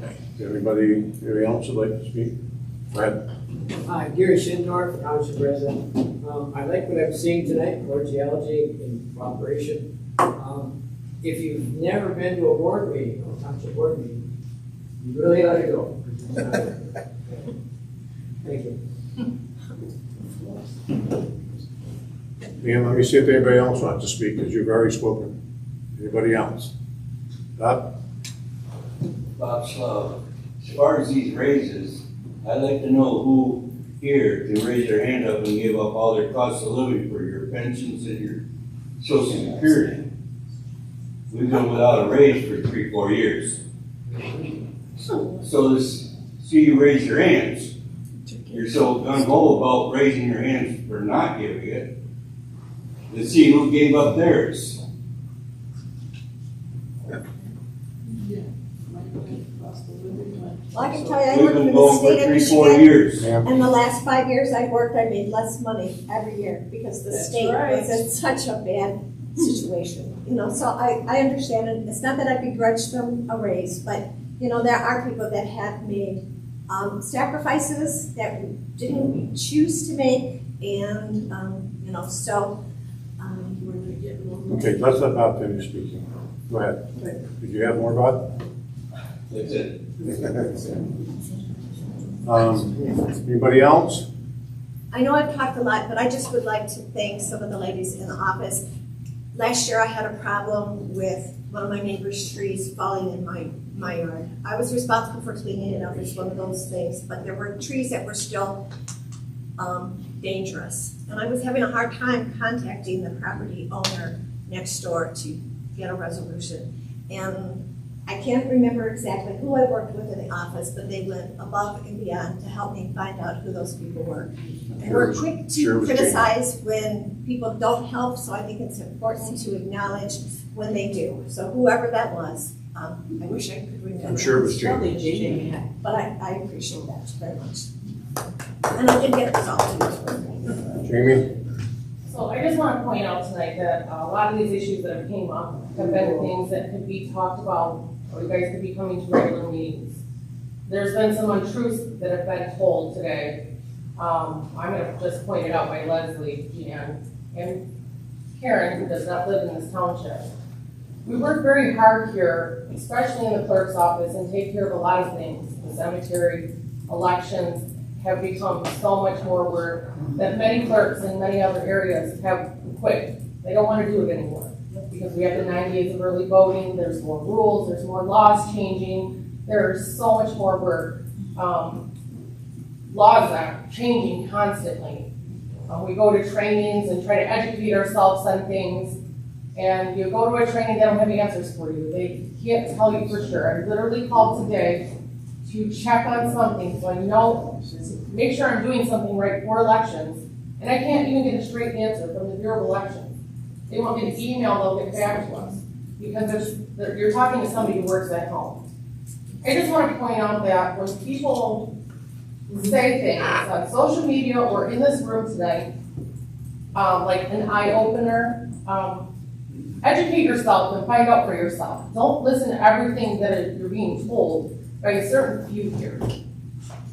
Okay, anybody else would like to speak? Go ahead. Hi, Gary Schindorf, Township resident. I like what I'm seeing tonight, cordiality and cooperation. if you've never been to a board meeting, a township board meeting, you really ought to go. Thank you. Ian, let me see if anybody else wants to speak, because you've already spoken. Anybody else? Bob? Bob Schlaud. As far as these raises, I'd like to know who here can raise their hand up and give up all their cost of living for your pensions and your social security. We've been without a raise for 3-4 years. So this, see you raise your hands. You're so gung-ho about raising your hands for not giving it. Let's see who gave up theirs. Well, I can tell you, I We've worked been in the going for state of 3-4 Michigan, years. and the last 5 years I worked, I made less money every year because the That's state right. was in such a bad situation. You know, so I understand it. It's not that I begrudge them a raise, but, you know, there are people that have made sacrifices that we didn't choose to make, and, you know, so. Okay, let's let Bob finish speaking. Go ahead. Did you have more, Bob? That's it. Anybody else? I know I've talked a lot, but I just would like to thank some of the ladies in the office. Last year I had a problem with one of my neighbor's trees falling in my yard. I was responsible for cleaning it up, it's one of those things, but there were trees that were still dangerous. And I was having a hard time contacting the property owner next door to get a resolution. And I can't remember exactly who I worked with in the office, but they went above and beyond to help me find out who those people were. And we're quick to criticize when people don't help, so I think it's important to acknowledge when they do. So whoever that was, I wish I could remember. I'm sure it was Probably Jamie. Jamie. But I appreciate that very much. And I did get it resolved. Jamie? So I just want to point out tonight that a lot of these issues that have came up have been things that could be talked about, or you guys could be coming to regular meetings. There's been some untruths that have been told today. I'm going to just point it out by Leslie, Jan, and Karen, who does not live in this township. We work very hard here, especially in the clerk's office, and take care of a lot of things. The cemetery, elections have become so much more work that many clerks in many other areas have quit. They don't want to do it anymore because we have the 9 days of early voting, there's more rules, there's more laws changing, there's so much more work. Laws are changing constantly. We go to trainings and try to educate ourselves on things, and you go to a training, they don't have answers for you. They can't tell you for sure. I literally called today to check on something so I know, make sure I'm doing something right for elections, and I can't even get a straight answer from the Bureau of Elections. They want me to email, they'll get back to us, because you're talking to somebody who works at home. I just want to point out that when people say things on social media or in this room tonight, like an eye-opener, educate yourself and find out for yourself. Don't listen to everything that you're being told by a certain few here.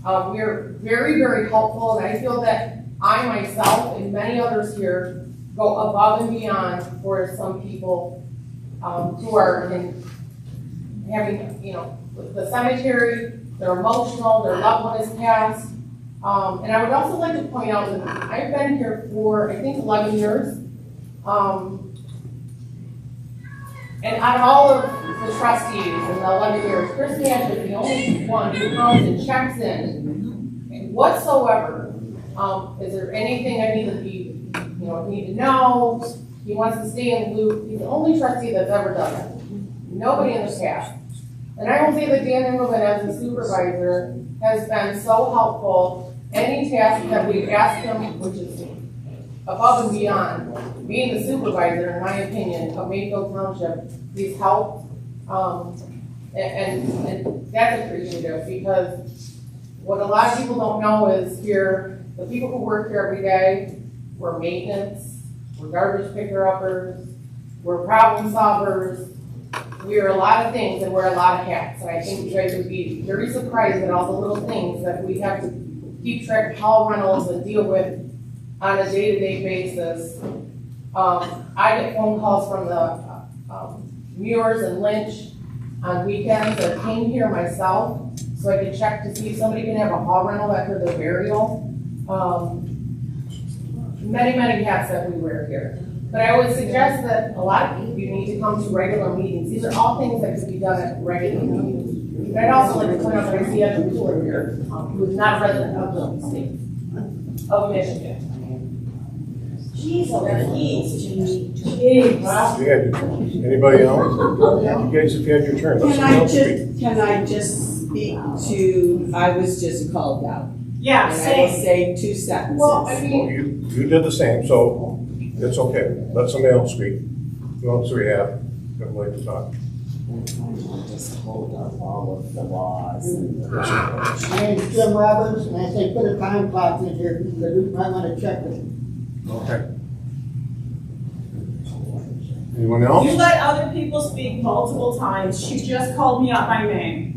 We're very, very helpful, and I feel that I myself and many others here go above and beyond for some people who are having, you know, the cemetery, they're emotional, their loved one is passed. And I would also like to point out that I've been here for, I think, 11 years. And out of all of the trustees in the 11 years, Chris Nash is the only one who comes and checks in whatsoever. Is there anything I need to be, you know, need to know? He wants to stay in the loop. He's the only trustee that's ever done that. Nobody in the past. And I will say that Dan Engelman as a supervisor has been so helpful. Any task that we've asked him, which is above and beyond, being the supervisor, in my opinion, of Mayfield Township, he's helped. And that's appreciative, because what a lot of people don't know is here, the people who work here every day, we're maintenance, we're garbage picker-uppers, we're problem solvers, we're a lot of things and wear a lot of hats. And I think you guys would be very surprised at all the little things that we have to keep track of hall rentals and deal with on a day-to-day basis. I get phone calls from the Muirs and Lynch on weekends. I came here myself so I could check to see if somebody can have a hall rental after their burial. Many, many hats that we wear here. But I would suggest that a lot of you need to come to regular meetings. These are all things that could be done at regular meetings. But I'd also like to point out that I see Evan Cooler here, who is not a resident of the state of Michigan. Jeez, Anybody else? You guys have had your turn. Let somebody else speak. Can I just speak to, I was just called out. Yeah, And I will same. say 2 sentences. Well, I Well, mean, you did the same, so it's okay. Let somebody else speak. Who else do we have that would like to talk? Just hold up all of the laws and. My name's Jim Robbins, and I say put a time clock in here, because we might want to check it. Okay. Anyone else? You let other people speak multiple times. She just called me out by name.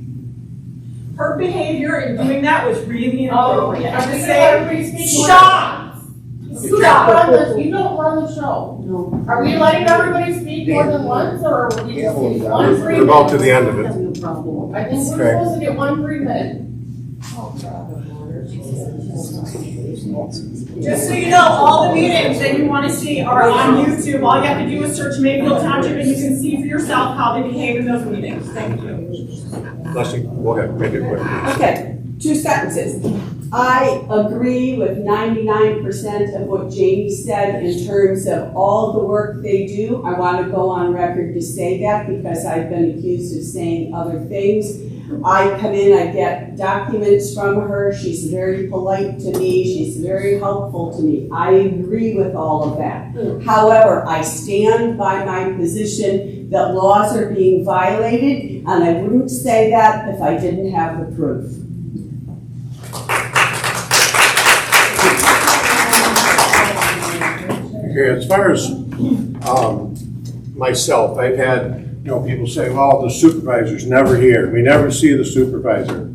Her behavior in doing that was really inappropriate. I'm just saying, stop! Stop! You don't run the show. No. Are we letting everybody speak more than once, or are we just getting one free We're about to minute? the end of it. I think we're Okay. supposed to get 1 free minute. Just so you know, all the meetings that you want to see are on YouTube. All you have to do is search Mayfield Township and you can see for yourself how they behave in those meetings. Thank you. Leslie, go ahead, make it quick. Okay, 2 sentences. I agree with 99% of what Jamie said in terms of all the work they do. I want to go on record to say that because I've been accused of saying other things. I come in, I get documents from her. She's very polite to me. She's very helpful to me. I agree with all of that. However, I stand by my position that laws are being violated, and I wouldn't say that if I didn't have the proof. Okay, as far as myself, I've had, people say, well, the supervisor's never here. We never see the supervisor.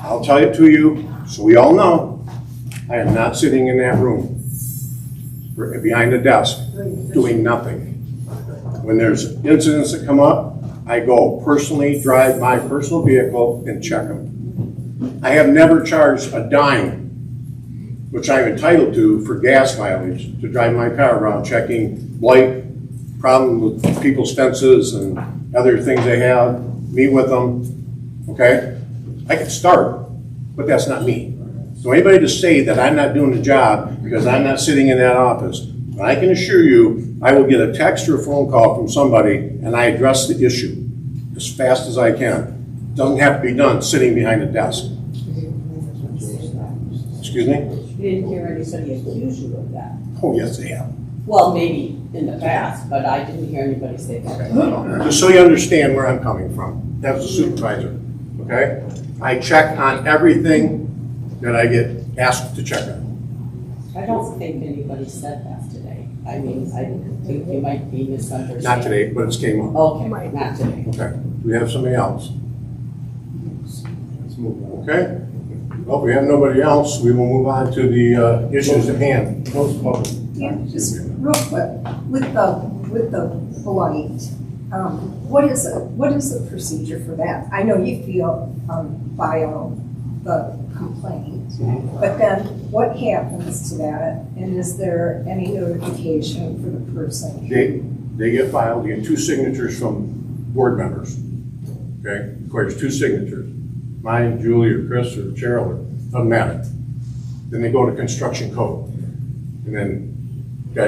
I'll tell it to you, so we all know, I am not sitting in that room behind the desk doing nothing. When there's incidents that come up, I go personally drive my personal vehicle and check them. I have never charged a dime, which I'm entitled to for gas mileage, to drive my car around checking blight, problem with people's fences and other things they have, meet with them, okay? I can start, but that's not me. So anybody to say that I'm not doing the job because I'm not sitting in that office, I can assure you, I will get a text or a phone call from somebody and I address the issue as fast as I can. It doesn't have to be done sitting behind a desk. Excuse me? You didn't hear anybody accuse you of that. Oh, yes, they have. Well, maybe in the past, but I didn't hear anybody say that. Just so you understand where I'm coming from, as a supervisor, okay? I check on everything that I get asked to check on. I don't think anybody said that today. I mean, I think you might be misunderstanding. Not today, but it's came up. Okay, not today. Okay, do we have somebody else? Okay, well, if we have nobody else, we will move on to the issues at hand. Yeah, just real quick, with the blight, what is the procedure for that? I know you file the complaint, but then what happens to that? And is there any notification for the person? They get filed, you get 2 signatures from board members, okay? Requires 2 signatures, mine, Julie, or Chris, or Cheryl, or doesn't matter. Then they go to construction code, and then I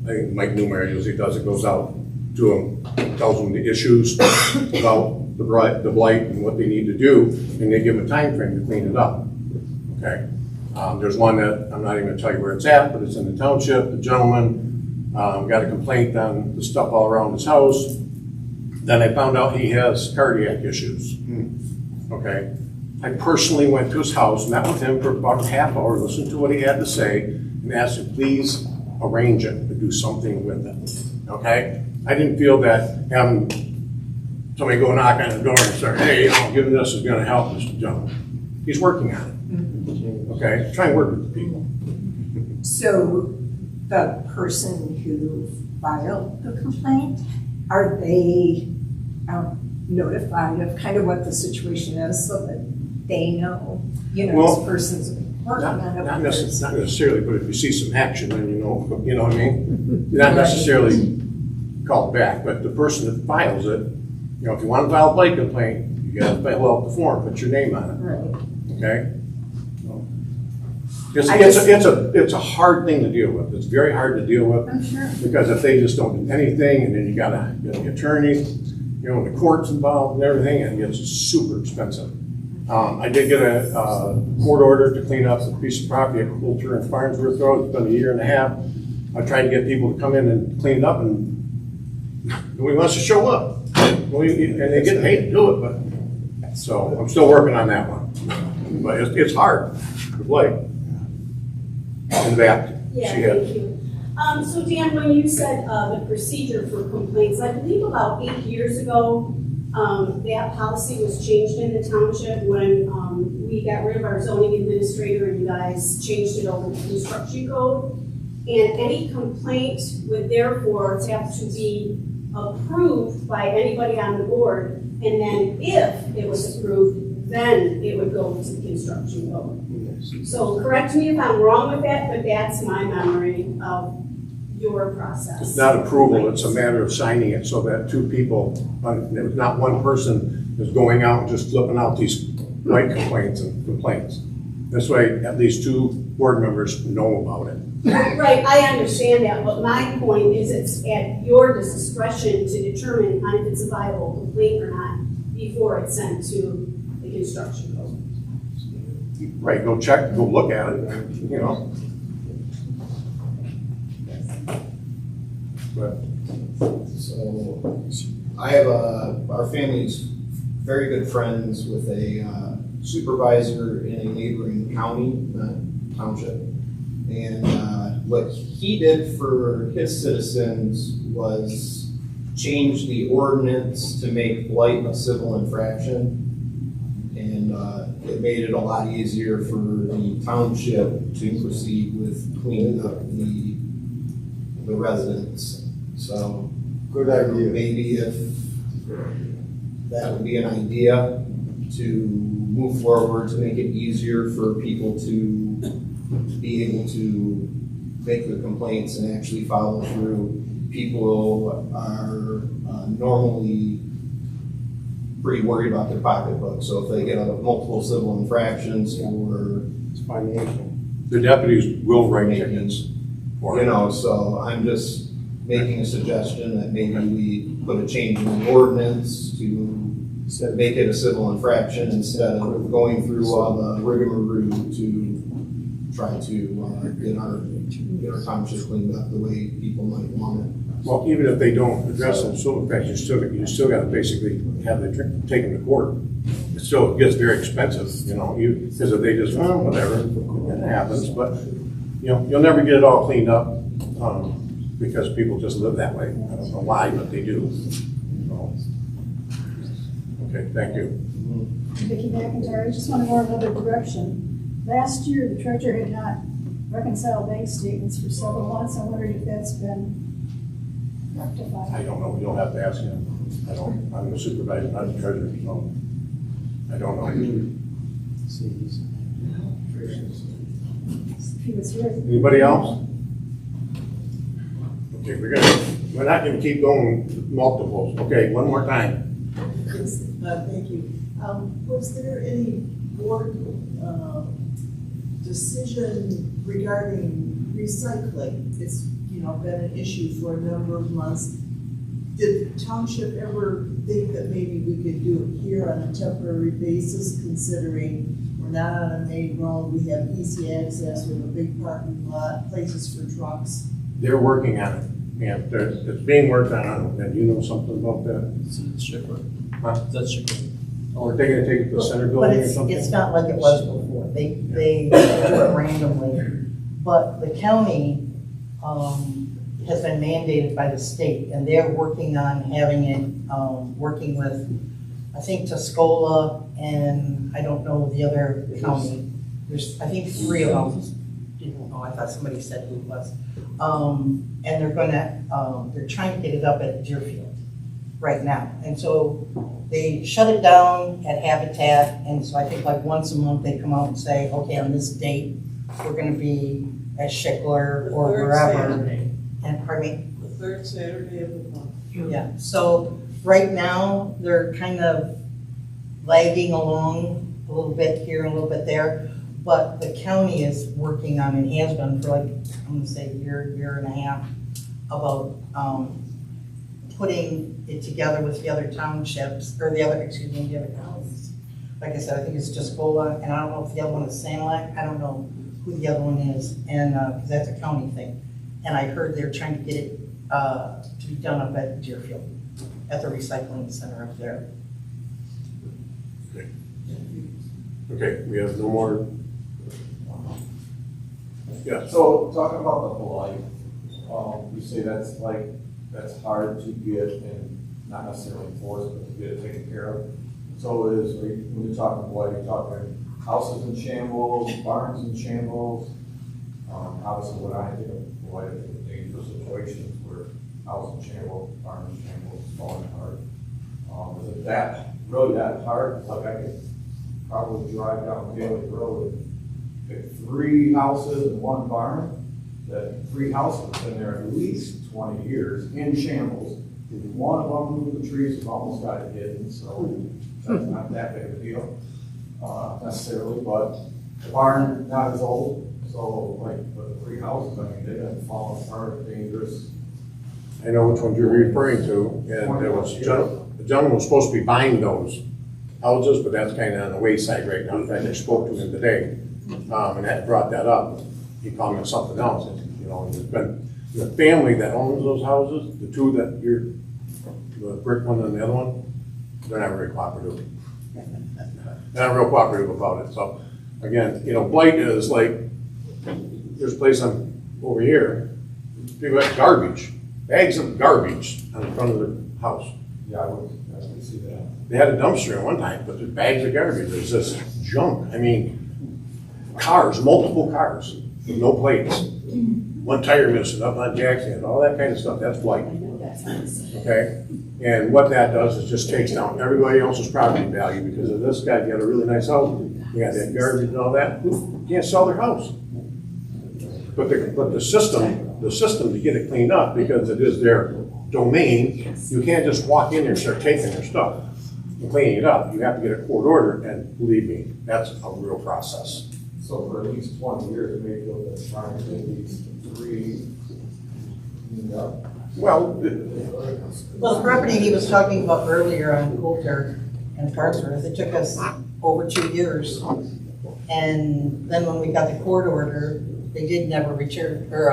think Mike Newmar usually does it, goes out to them, tells them the issues about the blight and what they need to do, and they give them a time frame to clean it up. Okay. There's one that I'm not even gonna tell you where it's at, but it's in the township. The gentleman got a complaint on the stuff all around his house. Then I found out he has cardiac issues. Okay. I personally went to his house, met with him for about a half hour, listened to what he had to say, and asked him, please arrange it to do something with it. Okay? I didn't feel that having somebody go knock on the door and say, hey, giving this is gonna help this gentleman. He's working on it. Okay? Try and work with the people. So the person who filed the complaint are they notified of kind of what the situation is so that they know, you know, Well, this person's working on it? Not necessarily, but if you see some action, then you know what I mean? You're not necessarily called back, but the person that files it, you know, if you want to file a blight complaint, you gotta fill out the form, put your name on Right. it, okay? It's a hard thing to deal with. It's very hard to deal with. I'm sure. Because if they just don't do anything, and then you gotta get the attorney, you know, and the court's involved and everything, and it gets super expensive. I did get a court order to clean up a piece of property at Coulter and Farnsworth Road. It's been a year and a half. I tried to get people to come in and clean it up, and nobody wants to show up. And they get paid to do it, but, so I'm still working on that one. But it's hard to play. And that, Yeah, she had. thank you. So Dan, when you said the procedure for complaints, I believe about 8 years ago, that policy was changed in the township when we got rid of our zoning administrator and you guys changed it over to construction code. And any complaint would therefore have to be approved by anybody on the board. And then if it was approved, then it would go to the construction code. So correct me if I'm wrong with that, but that's my memory of your process. It's not approval, it's a matter of signing it so that two people, not one person is going out and just flipping out these blight complaints and complaints. This way, at least two board members know about it. Right, I understand that, but my point is it's at your discretion to determine if it's a viable complaint or not before it's sent to the construction code. Right, go check, go look at it, you know. But So I have our family's very good friends with a supervisor in a neighboring county, township. And what he did for his citizens was change the ordinance to make blight a civil infraction. And it made it a lot easier for the township to proceed with cleaning up the residents. So, Good idea. maybe if that would be an idea to move forward to make it easier for people to be able to make the complaints and actually follow through. People are normally pretty worried about their pocketbook, so if they get multiple civil infractions or it's financial. The deputies will write tickets for it. you know, so I'm just making a suggestion that maybe we put a change in the ordinance to make it a civil infraction instead of going through all the rigmarole to try to get our township cleaned up the way people might want it. Well, even if they don't address them, so in fact, you still got to basically have them take them to court. It still gets very expensive, you know, because if they just, whatever, it happens, but, you know, you'll never get it all cleaned up, because people just live that way. I don't know why, but they do. So, okay, thank you. Vicki McIntyre, I just want to go another direction. Last year, the treasurer had not reconciled bank statements for several months. I wondered if that's been rectified. I don't know, you'll have to ask him. I'm the supervisor, not the treasurer, so I don't know. If he was here. Anybody else? Okay, we're not gonna keep going with multiples. Okay, one more time. Yes, thank you. Was there any board decision regarding recycling? It's, been an issue for a number of months. Did the township ever think that maybe we could do it here on a temporary basis, considering we're not on a main road, we have easy access, we have a big parking lot, places for trucks? They're working on it. Yeah, it's being worked on. And you know something about that? Huh? Or are they gonna take it to the center But building or something? it's not like it was before. They do it randomly. But the county has been mandated by the state, and they're working on having it, working with, I think, Tuscola, and I don't know the other county. There's, I think, 3 of them. Didn't know, I thought somebody said who it was. And they're trying to get it up at Deerfield. right now. And so they shut it down at Habitat, and so I think like once a month they come out and say, okay, on this date, we're gonna be at Schickler or wherever. And, pardon me? The third Saturday of the month. Yeah, so right now, they're kind of lagging along a little bit here and a little bit there, but the county is working on, and has been for like, I'm gonna say year and a half, about, putting it together with the other townships, or the other counties. Like I said, I think it's just Gola, and I don't know if the other one is Sanilac, I don't know who the other one is, and, cause that's a county thing. And I heard they're trying to get it, to be done up at Deerfield, at the recycling center up there. Okay, we have no more. Yeah. So talking about the Blight, you say that's hard to get and not necessarily enforced, but to get it taken care of. So when you're talking Blight, you're talking houses in shambles, barns in shambles. Obviously, when I think of Blight, I think of dangerous situations where house in shambles, barn in shambles, falling apart. Is it really that hard? Like I could probably drive down Bailey Road and pick 3 houses and 1 barn. That 3 houses have been there at least 20 years in shambles. One of them moved the trees have almost got it hidden, so that's not that big of a deal necessarily. But the barn not as old, so but the 3 houses, I mean, they've been falling apart, dangerous. I know which ones you're referring to, and there was, the gentleman was supposed to be buying those houses, but that's kind of on the wayside right now. In fact, I spoke to him today, and had brought that up. He called me something else, and, there's been the family that owns those houses, the 2 that the brick one and the other one, they're not very cooperative. They're not real cooperative about it. So, again, Blight is like, there's a place over here, people have garbage, bags of garbage on the front of the house. Yeah, I would see that. They had a dumpster at one time, but there's bags of garbage, there's just junk. I mean, cars, multiple cars, with no plates. 1 tire missing up on Jackson, all that kind of stuff, that's Blight. Okay? And what that does is just takes down everybody else's property value, because if this guy got a really nice house, you got that garbage and all that, you can't sell their house. But the system to get it cleaned up, because it is their domain, you can't just walk in there and start taking their stuff and cleaning it up. You have to get a court order, and believe me, that's a real process. So for at least 20 years, Mayfield has trying to get these 3 cleaned up. Well, the property he was talking about earlier on Coulter and Farnsworth, it took us over 2 years. And then when we got the court order, they did never return, or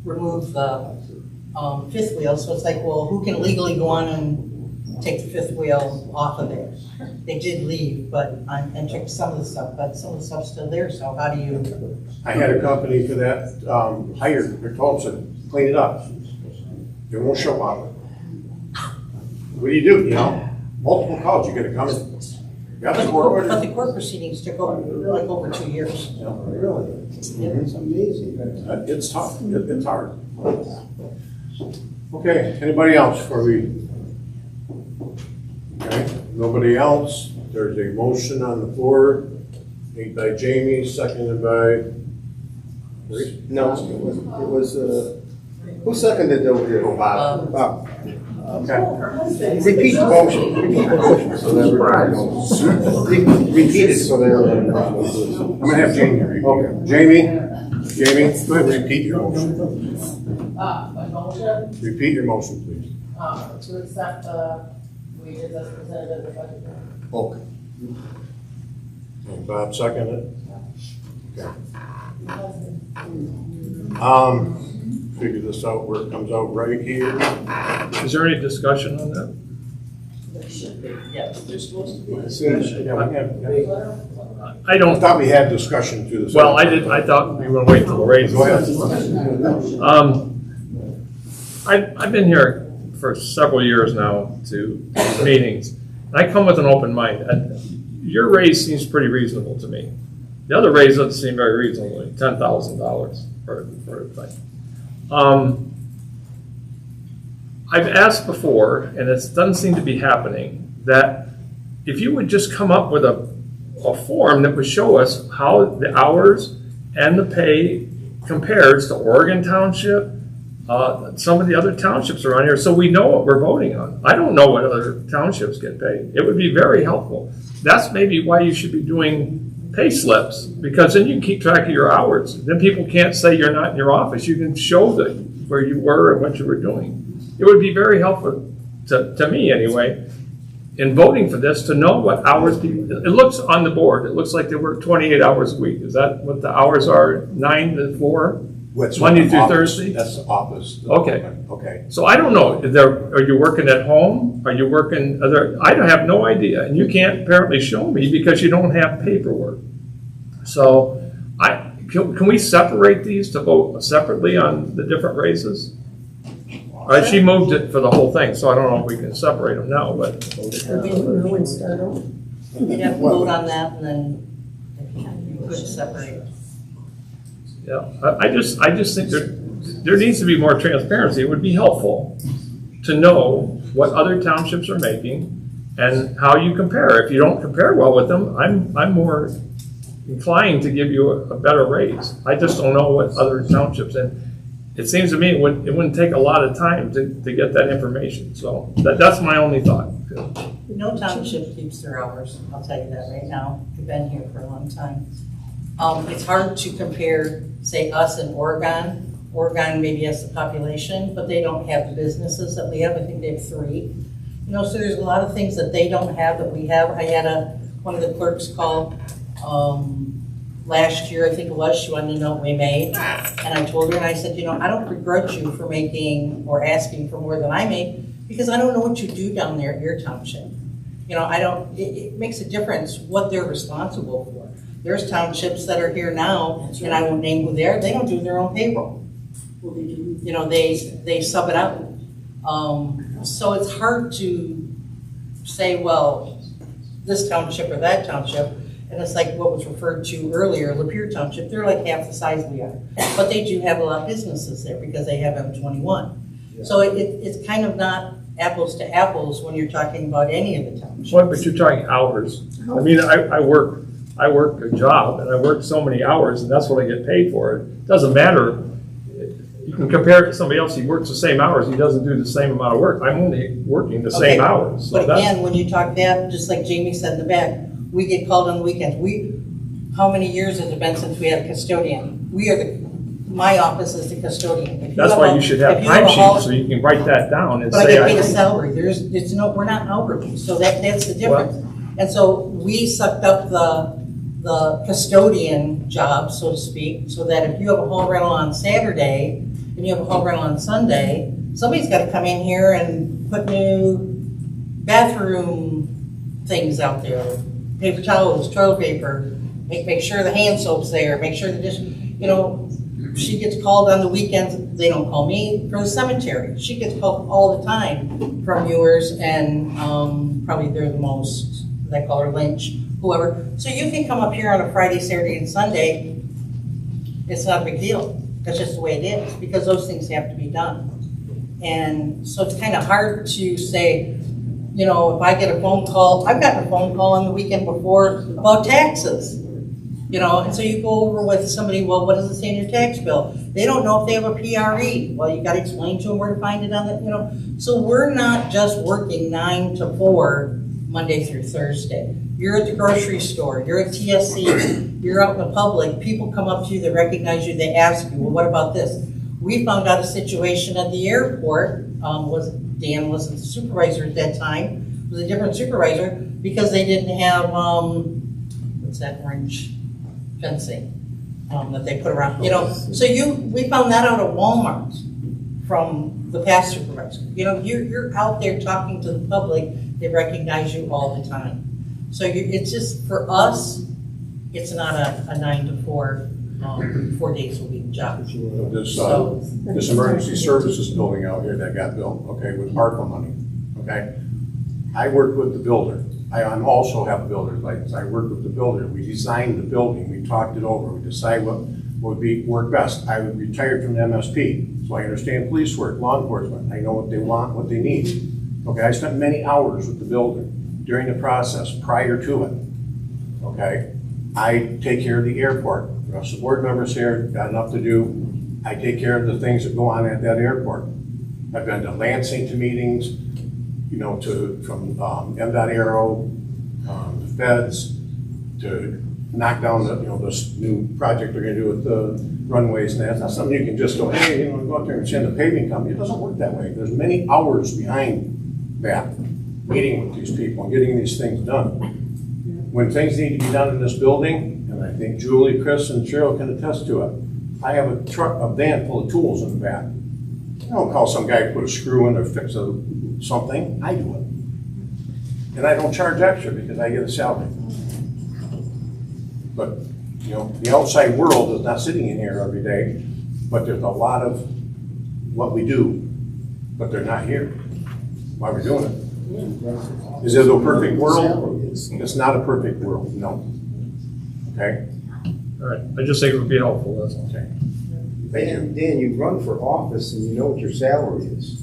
remove the 5th wheel. So it's like, well, who can legally go on and take the 5th wheel off of there? They did leave, and took some of the stuff, but some of the stuff's still there, so how do you? I had a company for that, hired, they're told to clean it up. They won't show up. What do you do, Multiple calls, you gotta come in. Got the court order. But the court proceedings took over 2 years. Really? It's amazing. It's tough, it's hard. Okay, anybody else before we? Okay, nobody else. There's a motion on the floor, made by Jamie, seconded by? No, it was, who seconded it over here? Bob. Bob. Okay. Repeat the motion. Repeat the motion so that everybody knows. Repeat it so that everybody knows. I'm gonna have Jamie repeat. Okay. Jamie, go ahead and repeat your motion. My motion, Repeat your motion, please. to accept the wages as presented in the budget. Okay. And Bob seconded it? Okay. Figure this out where it comes out right here. Is there any discussion on that? Yes. I don't. I thought we had discussion through this. Well, I thought we were waiting till the raise. Go ahead. I've been here for several years now to meetings, and I come with an open mind. Your raise seems pretty reasonable to me. The other raise doesn't seem very reasonable, like $10,000 for everything. I've asked before, and it doesn't seem to be happening, that if you would just come up with a form that would show us how the hours and the pay compares to Oregon Township, some of the other townships around here, so we know what we're voting on. I don't know what other townships get paid. It would be very helpful. That's maybe why you should be doing pay slips, because then you can keep track of your hours. Then people can't say you're not in your office. You can show where you were and what you were doing. It would be very helpful, to me anyway, in voting for this, to know what hours people, it looks on the board, it looks like they work 28 hours a week. Is that what the hours are, 9 to 4? Monday through Thursday? That's the office. Okay. Okay. So I don't know, are you working at home? Are you working, I don't have no idea, and you can't apparently show me because you don't have paperwork. So can we separate these to vote separately on the different raises? She moved it for the whole thing, so I don't know if we can separate them now, but. You'd have to vote on that, and then you could separate. Yeah, I just think there needs to be more transparency. It would be helpful to know what other townships are making and how you compare. If you don't compare well with them, I'm more inclined to give you a better raise. I just don't know what other townships, and it seems to me it wouldn't take a lot of time to get that information. So that's my only thought. No township keeps their hours, I'll tell you that right now. I've been here for a long time. It's hard to compare, say, us and Oregon. Oregon maybe has the population, but they don't have the businesses that we have. I think they have 3. So there's a lot of things that they don't have that we have. I had one of the clerks call last year, I think it was. She wanted to know what we made. And I told her, and I said, I don't begrudge you for making or asking for more than I make, because I don't know what you do down there at your township. It makes a difference what they're responsible for. There's townships that are here now, and I won't name who they are, they don't do their own payroll. Well, they do. They sub it out. So it's hard to say, well, this township or that township, and it's like what was referred to earlier, Lapeer Township, they're like half the size we are. But they do have a lot of businesses there because they have M21. Yeah. So it's kind of not apples to apples when you're talking about any of the townships. Well, but you're talking hours. I mean, I work a job and I work so many hours and that's what I get paid for. It doesn't matter. You can compare it to somebody else. He works the same hours. He doesn't do the same amount of work. I'm only working the same hours. So but again, when you talk that, just like Jamie said in the back, we get called on the weekends. How many years has it been since we had a custodian? My office is the custodian. That's why you should have timesheets so you can write that down and but say. But I get paid a salary. We're not hourly, so that's the difference. Well, and so we sucked up the custodian job, so to speak, so that if you have a hall rental on Saturday and you have a hall rental on Sunday, somebody's got to come in here and put new bathroom things out there, paper towels, toilet paper, make sure the hand soap's there, make sure the dish, she gets called on the weekends. They don't call me for the cemetery. She gets called all the time from viewers, and probably they're the most, they call her Lynch, whoever. So you can come up here on a Friday, Saturday, and Sunday. It's not a big deal. That's just the way it is, because those things have to be done. And so it's kind of hard to say, if I get a phone call, I've gotten a phone call on the weekend before about taxes. And so you go over with somebody, well, what does it say in your tax bill? They don't know if they have a PRE. Well, you got to explain to them where to find it on the, So we're not just working 9 to 4 Monday through Thursday. You're at the grocery store, you're at TSC, you're out in the public, people come up to you, they recognize you, they ask you, well, what about this? We found out a situation at the airport, Dan wasn't the supervisor at that time, it was a different supervisor, because they didn't have, what's that orange fencing that they put around, So we found that out at Walmart from the past supervisor. You're out there talking to the public, they recognize you all the time. So it's just, for us, it's not a 9 to 4, 4 days a week job. This emergency services building out here that got built, okay, with ARPA money, okay? I work with the builder. I also have a builder's license. I work with the builder. We designed the building. We talked it over. We decided what would work best. I retired from the MSP. So I understand police work, law enforcement, I know what they want, what they need. Okay, I spent many hours with the building during the process, prior to it. Okay, I take care of the airport. The board members here got enough to do. I take care of the things that go on at that airport. I've been to Lansing to meetings, you know, from MDOT Aero, the feds, to knock down the, you know, this new project they're gonna do with the runways and that. It's not something you can just go, hey, you know, go out there and send a paving company. It doesn't work that way. There's many hours behind that, meeting with these people and getting these things done. When things need to be done in this building, and I think Julie, Chris, and Cheryl can attest to it, I have a van full of tools in the back. I don't call some guy to put a screw in or fix something, I do it. And I don't charge extra because I get a salary. But, you know, the outside world is not sitting in here every day, but there's a lot of what we do, but they're not here while we're doing it. Is it a perfect world? It's not a perfect world, no. Okay? All right, I just think it would be helpful, that's all. Okay. Thank you. Dan, you run for office and you know what your salary is.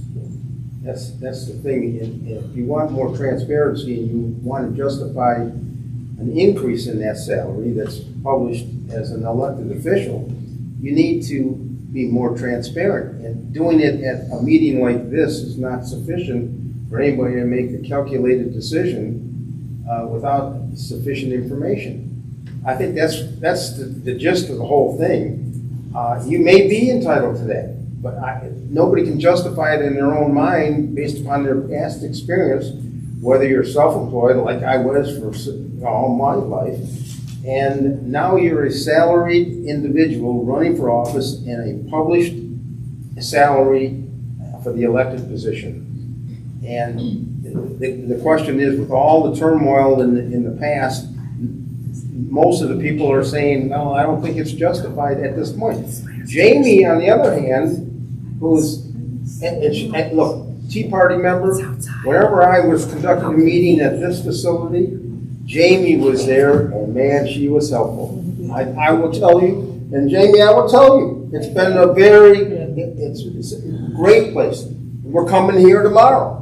That's the thing. And if you want more transparency and you want to justify an increase in that salary that's published as an elected official, you need to be more transparent. And doing it at a meeting like this is not sufficient for anybody to make a calculated decision without sufficient information. I think that's the gist of the whole thing. You may be entitled to that, but nobody can justify it in their own mind based upon their past experience, whether you're self-employed like I was for all my life, and now you're a salaried individual running for office and a published salary for the elected position. And the question is, with all the turmoil in the past, most of the people are saying, no, I don't think it's justified at this point. Jamie, on the other hand, who's, and look, Tea Party member, whenever I was conducting a meeting at this facility, Jamie was there, and man, she was helpful. I will tell you, and Jamie, I will tell you, it's been it's a great place. We're coming here tomorrow,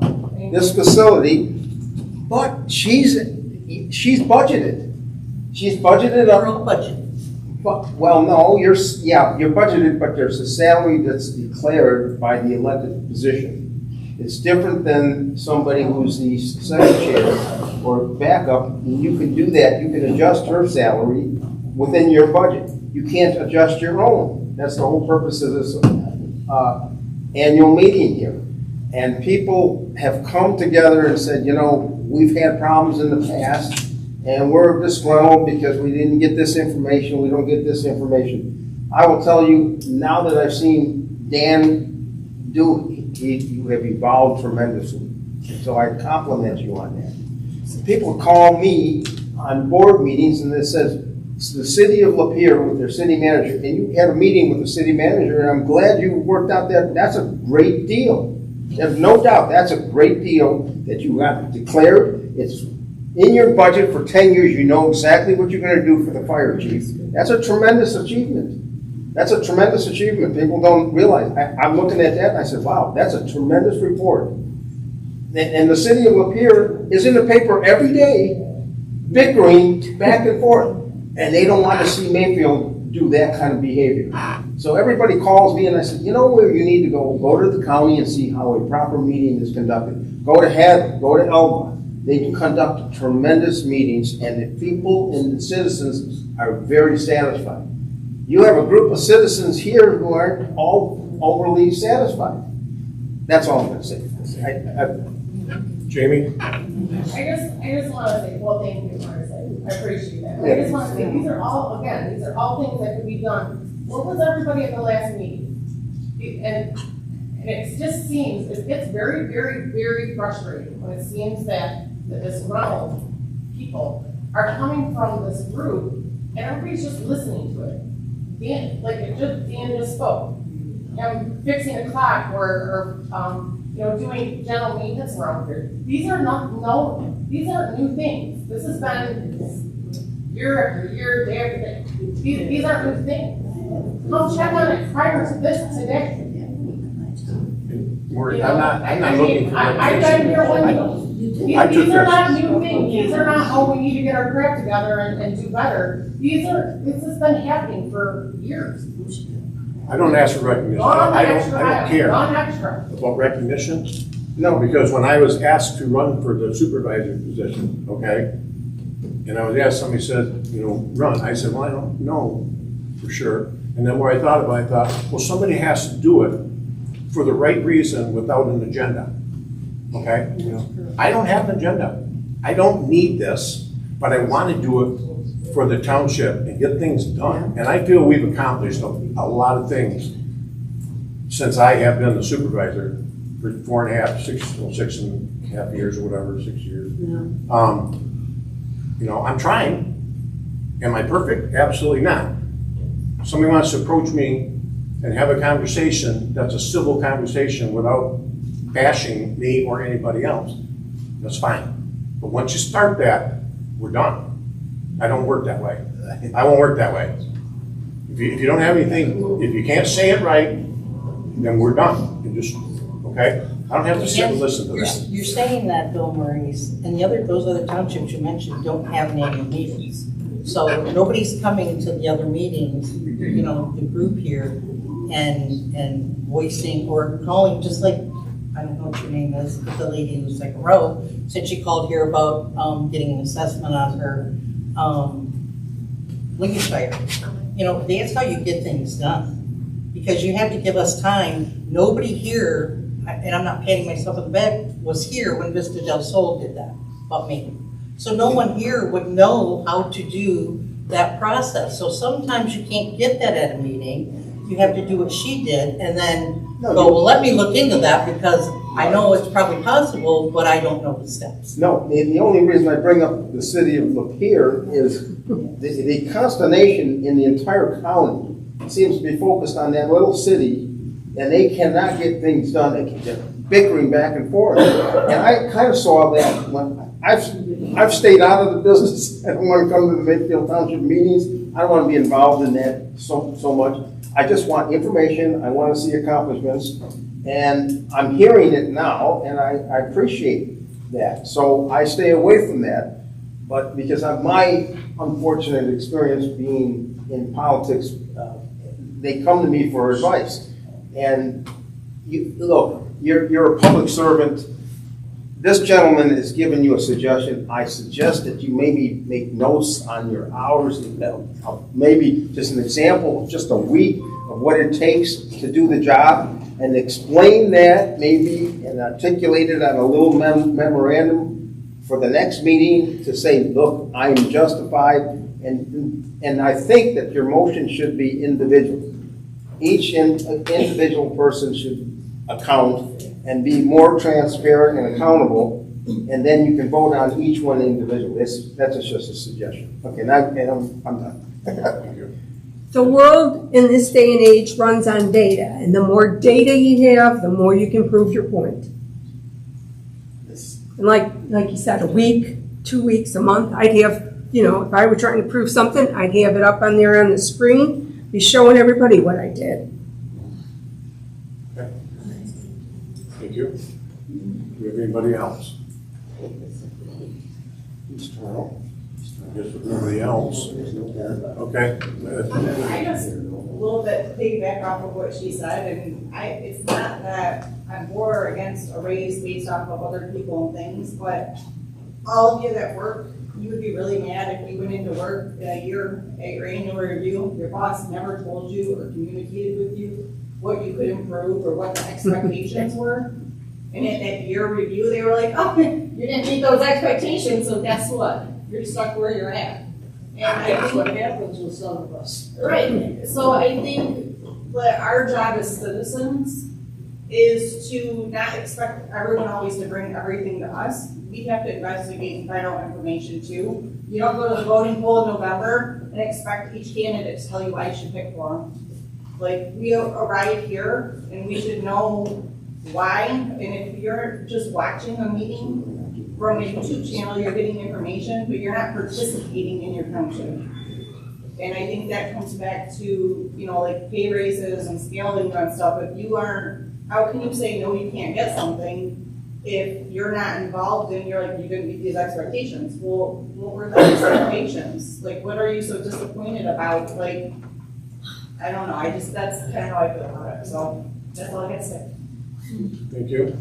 this facility, but she's budgeted. She's budgeted up. Budget. Well, no, you're budgeted, but there's a salary that's declared by the elected position. It's different than somebody who's the second chair or backup. You can do that. You can adjust her salary within your budget. You can't adjust your own. That's the whole purpose of this annual meeting here. And people have come together and said, you know, we've had problems in the past, and we're disgruntled because we didn't get this information, we don't get this information. I will tell you, now that I've seen Dan do it, you have evolved tremendously. So I compliment you on that. People call me on board meetings and it says, it's the city of Lapeer with their city manager, and you had a meeting with the city manager, and I'm glad you worked out that. That's a great deal. There's no doubt that's a great deal that you got declared. It's in your budget for 10 years. You know exactly what you're going to do for the fire chief. That's a tremendous achievement. That's a tremendous achievement. People don't realize. I'm looking at that and I said, wow, that's a tremendous report. And the city of Lapeer is in the paper every day, bickering back and forth. And they don't want to see Mayfield do that kind of behavior. So everybody calls me and I said, you know where you need to go? Go to the county and see how a proper meeting is conducted. Go to Hadley, go to Elba. They can conduct tremendous meetings and the people and the citizens are very satisfied. You have a group of citizens here who aren't all overly satisfied. That's all I'm going to say. Jamie? I just want to say, well, thank you, Marcus. I appreciate that. I just want to say, these are all things that could be done. Where was everybody at the last meeting? And it just seems, it gets very, very, very frustrating when it seems that this round people are coming from this group and everybody's just listening to it. Dan just spoke. I'm fixing a clock or doing general maintenance around here. These aren't new things. This has been year after year, day after day. These aren't new things. Come check on it prior to this today. Maureen, I'm not looking for I've been here when, these I took are this. not new things, these are not, oh, we need to get our crap together and do better. This has been happening for years. I don't ask for recognition. I don't care Non extra. about recognition. No, because when I was asked to run for the supervisor position, okay, and I was asked, somebody said, run. I said, well, I don't know for sure. And then when I thought about it, I thought, well, somebody has to do it for the right reason without an agenda, okay? I don't have an agenda. I don't need this, but I want to do it for the township and get things done. And I feel we've accomplished a lot of things since I have been the supervisor for 6.5 years or whatever, 6 years. I'm trying. Am I perfect? Absolutely not. Somebody wants to approach me and have a conversation that's a civil conversation without bashing me or anybody else, that's fine. But once you start that, we're done. I don't work that way. I won't work that way. If you don't have anything, if you can't say it right, then we're done. You just, okay? I don't have to sit and listen to that. You're saying that, Bill Maurice, and those other townships you mentioned don't have annual meetings. So nobody's coming to the other meetings, the group here, and voicing or calling, just like, I don't know what your name is, but the lady in the second row said she called here about getting an assessment on her Lincolnshire. That's how you get things done. Because you have to give us time. Nobody here, and I'm not patting myself on the back, was here when Vista del Sol did that, but me. So no one here would know how to do that process. So sometimes you can't get that at a meeting. You have to do what she did and then go, well, let me look into that because I know it's probably possible, but I don't know the steps. No, the only reason I bring up the city of Lapeer is the consternation in the entire county seems to be focused on that little city, and they cannot get things done. They're bickering back and forth. And I kind of saw that when I've stayed out of the business. I don't want to come to the Mayfield Township meetings. I don't want to be involved in that so much. I just want information. I want to see accomplishments. And I'm hearing it now, and I appreciate that. So I stay away from that. But because of my unfortunate experience being in politics, they come to me for advice. And look, you're a public servant. This gentleman has given you a suggestion. I suggest that you maybe make notes on your hours, maybe just an example of just a week of what it takes to do the job, and explain that maybe and articulate it on a little memorandum for the next meeting to say, look, I am justified, and I think that your motion should be individual. Each individual person should account and be more transparent and accountable, and then you can vote on each one individually. That's just a suggestion. Okay, now I'm done. Thank you. The world in this day and age runs on data, and the more data you have, the more you can prove your point. And like you said, a week, 2 weeks, a month, I'd have, if I were trying to prove something, I'd have it up on there on the screen, be showing everybody what I did. Okay. Thank you. Do we have anybody else? I guess with nobody else. Okay. I just a little bit piggyback off of what she said, and it's not that I'm for or against a raise based off of other people and things, but all of you that work, you would be really mad if you went into work a year at your annual review, your boss never told you or communicated with you what you could improve or what the expectations were. And at that year review, they were like, oh, you didn't meet those expectations, so guess what? You're stuck where you're at. And That's what happens with some of us. Right. So I think that our job as citizens is to not expect everyone always to bring everything to us. We have to investigate and find out information too. You don't go to the voting poll in November and expect each candidate to tell you why you should pick for them. Like, we arrive here and we should know why. And if you're just watching a meeting from a YouTube channel, you're getting information, but you're not participating in your township. And I think that comes back to, like pay raises and scaling and stuff. If you aren't how can you say, no, you can't get something if you're not involved and you're like, you didn't meet these expectations? Well, what were the expectations? Like, what are you so disappointed about? Like, I don't know, that's kind of how I feel about it, so that's all I gotta say. Thank you.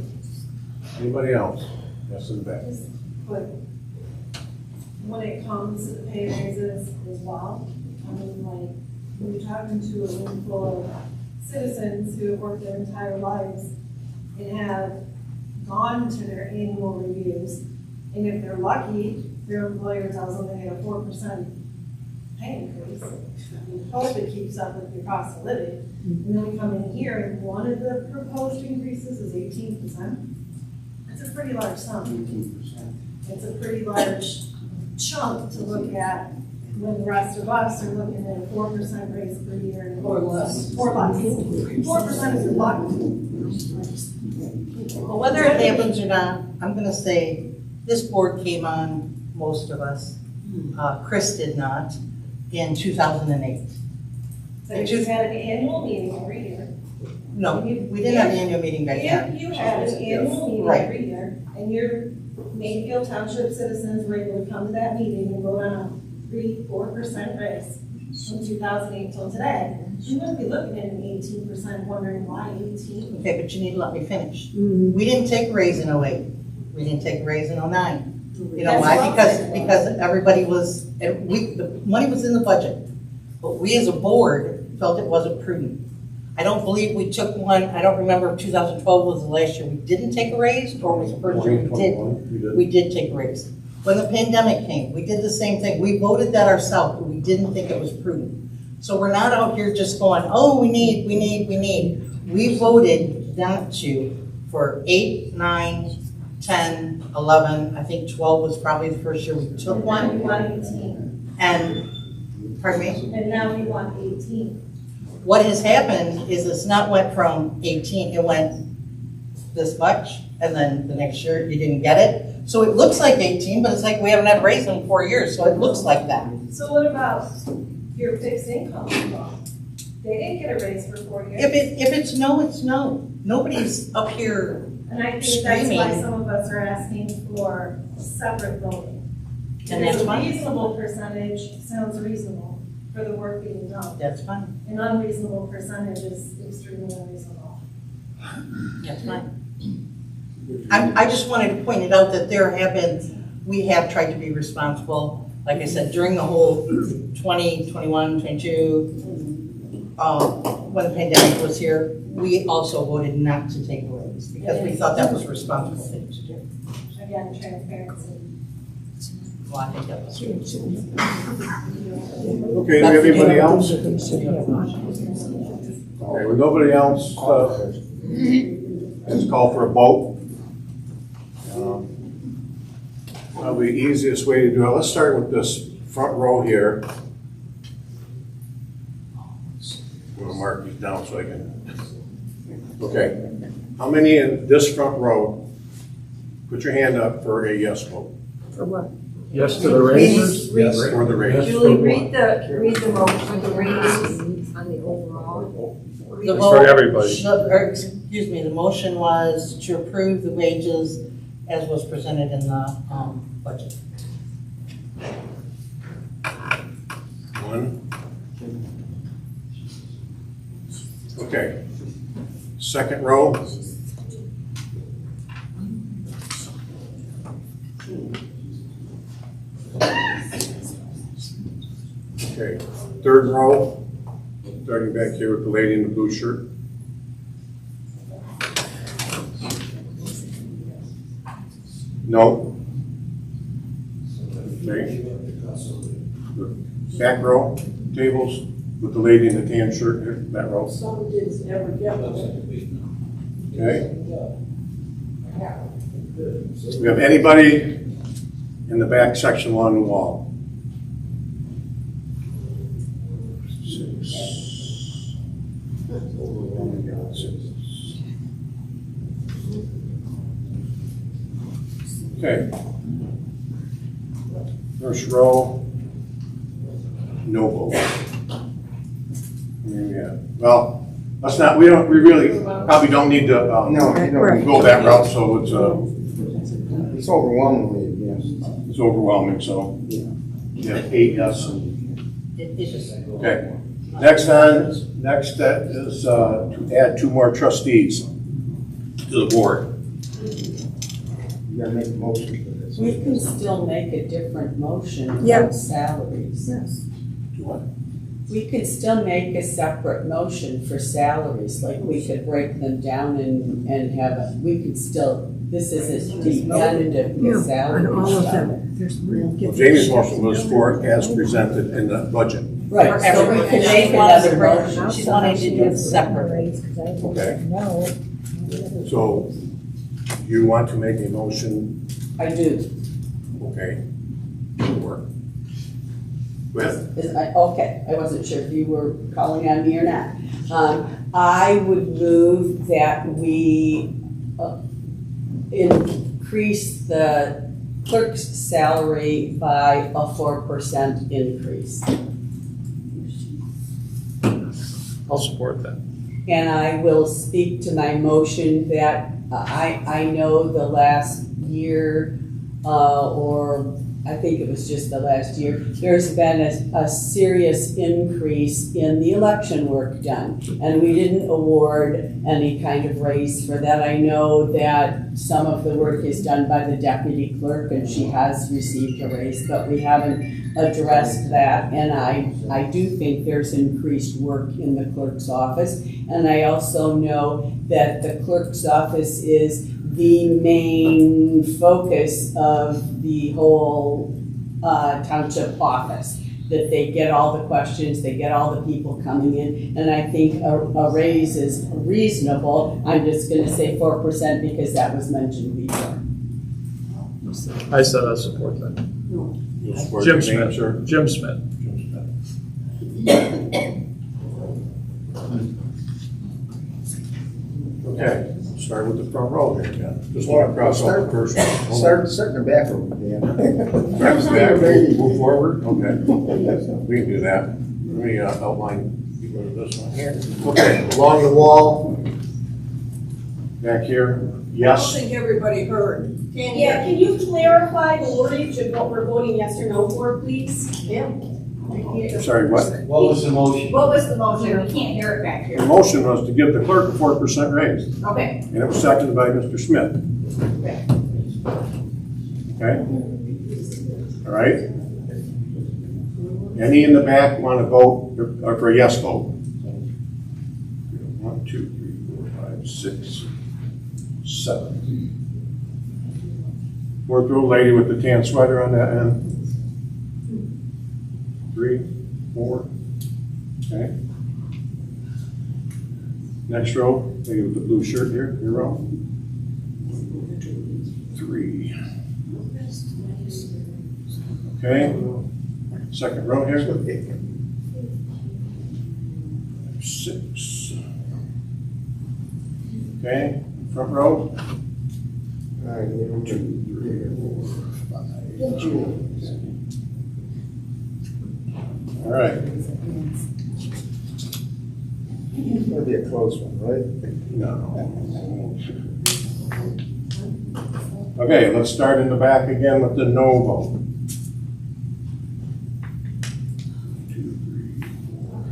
Anybody else? Yes, in the back. But when it comes to the pay raises as well, I mean, like, when you're talking to a room full of citizens who have worked their entire lives and have gone to their annual reviews, and if they're lucky, their employer tells them they get a 4% pay increase. You hope it keeps up with your cost of living. And then we come in here, and one of the proposed increases is 18%. That's a pretty large sum. 18%. It's a pretty large chunk to look at when the rest of us are looking at a 4% raise per year. Or less. Or less. 4% is a lot. Well, whether it happens or not, I'm gonna say, this board came on, most of us, Chris did not, in 2008. So you had an annual meeting every year. No, we didn't have an annual meeting back then. If you had an annual meeting Right. every year, and your Mayfield Township citizens were able to come to that meeting and vote on a 3-4% raise from 2008 till today, you wouldn't be looking at an 18%, wondering why 18? Okay, but you need to let me finish. We didn't take a raise in 08. We didn't take a raise in 09. You know why? Because everybody was, the money was in the budget. But we as a board felt it wasn't prudent. I don't believe we took one, I don't remember if 2012 was the last year we didn't take a raise, or was the first year we did. We did take a raise. When the pandemic came, we did the same thing. We voted that ourselves, but we didn't think it was prudent. So we're not out here just going, oh, we need. We voted not to for 8, 9, 10, 11, I think 12 was probably the first year we took one. And we want 18. And, pardon me? And now we want 18. What has happened is it's not went from 18, it went this much, and then the next year you didn't get it. So it looks like 18, but it's like we haven't had a raise in 4 years, so it looks like that. So what about your fixed income? They didn't get a raise for 4 years. If it's no, it's no. Nobody's up here And I think that's why screaming. some of us are asking for separate voting. And that's a fine. reasonable percentage sounds reasonable for the work being done. That's fine. An unreasonable percentage is extremely unreasonable. That's fine. I just wanted to point it out that we have tried to be responsible. Like I said, during the whole 20, 21, 22, when the pandemic was here, we also voted not to take a raise because we thought that was a responsible thing to do. Again, transparency. Well, I think that was true. Okay, do we have anybody else? Okay, with nobody else, let's call for a vote. Probably the easiest way to do it, let's start with this front row here. I'm gonna mark these down so I can. Okay, how many in this front row, put your hand up for a yes vote? For what? Yes to the raisers? Yes for the raise. Julie, read the motion, the raise on the overall. The It's for everybody. Excuse me, the motion was to approve the wages as was presented in the budget. One. Okay. Second row. Okay. Third row, starting back here with the lady in the blue shirt. No. Okay. Back row, tables with the lady in the tan shirt here, that row. Some kids never get Okay. We have anybody in the back section along the wall? Okay. First row, no vote. Yeah. Well, let's not, we really probably don't need to, No, you don't. go that route, so It's overwhelmingly against. it's overwhelming, so. Yeah, 8 yes and, It's just. okay. Next is to add 2 more trustees to the board. You gotta make a motion for this. We can still make a different motion Yeah. about salaries. Yes. Do what? We could still make a separate motion for salaries, like we could break them down and have, we could still, this isn't the end of the salary stuff. Well, Jamie's motion was for it as presented in the budget. Right, so we can make another motion. She's wanting to do it separately. Okay. So you want to make a motion, I do. okay, to work with, Okay, I wasn't sure if you were calling on me or not. I would move that we increase the clerk's salary by a 4% increase. I'll support that. And I will speak to my motion that I know the last year, or I think it was just the last year, there's been a serious increase in the election work done. And we didn't award any kind of raise for that. I know that some of the work is done by the deputy clerk and she has received a raise, but we haven't addressed that. And I do think there's increased work in the clerk's office. And I also know that the clerk's office is the main focus of the whole township office, that they get all the questions, they get all the people coming in, and I think a raise is reasonable. I'm just gonna say 4% because that was mentioned before. I said I support that. support Jim your Smith, name, sir? Jim Smith. Okay, start with the front row here again. Just want to cross off the first one. Start in the back room, Dan. Start with that, move forward, okay. We can do that. Let me outline, get rid of this one here. Okay, along the wall, back here, I don't yes. think everybody heard. Yeah, can you clarify the wordage of what we're voting yes or no for, please? Yeah. Sorry, what? What was the motion? What was the motion? We can't hear it back here. The motion was to give the clerk a 4% raise, Okay. and it was seconded by Mr. Smith. Okay? All right? Any in the back want to vote for a yes vote? 1, 2, 3, 4, 5, 6, 7. Fourth row lady with the tan sweater on that end. 3, 4. Okay. Next row, lady with the blue shirt here, your row. 1, 2, 3. Okay. Second row here. 6. Okay. Front row. All right, 1, 2, 3, 4, 5. All right. It's gonna be a close one, right? No. Okay, let's start in the back again with the no vote. 2, 3, 4.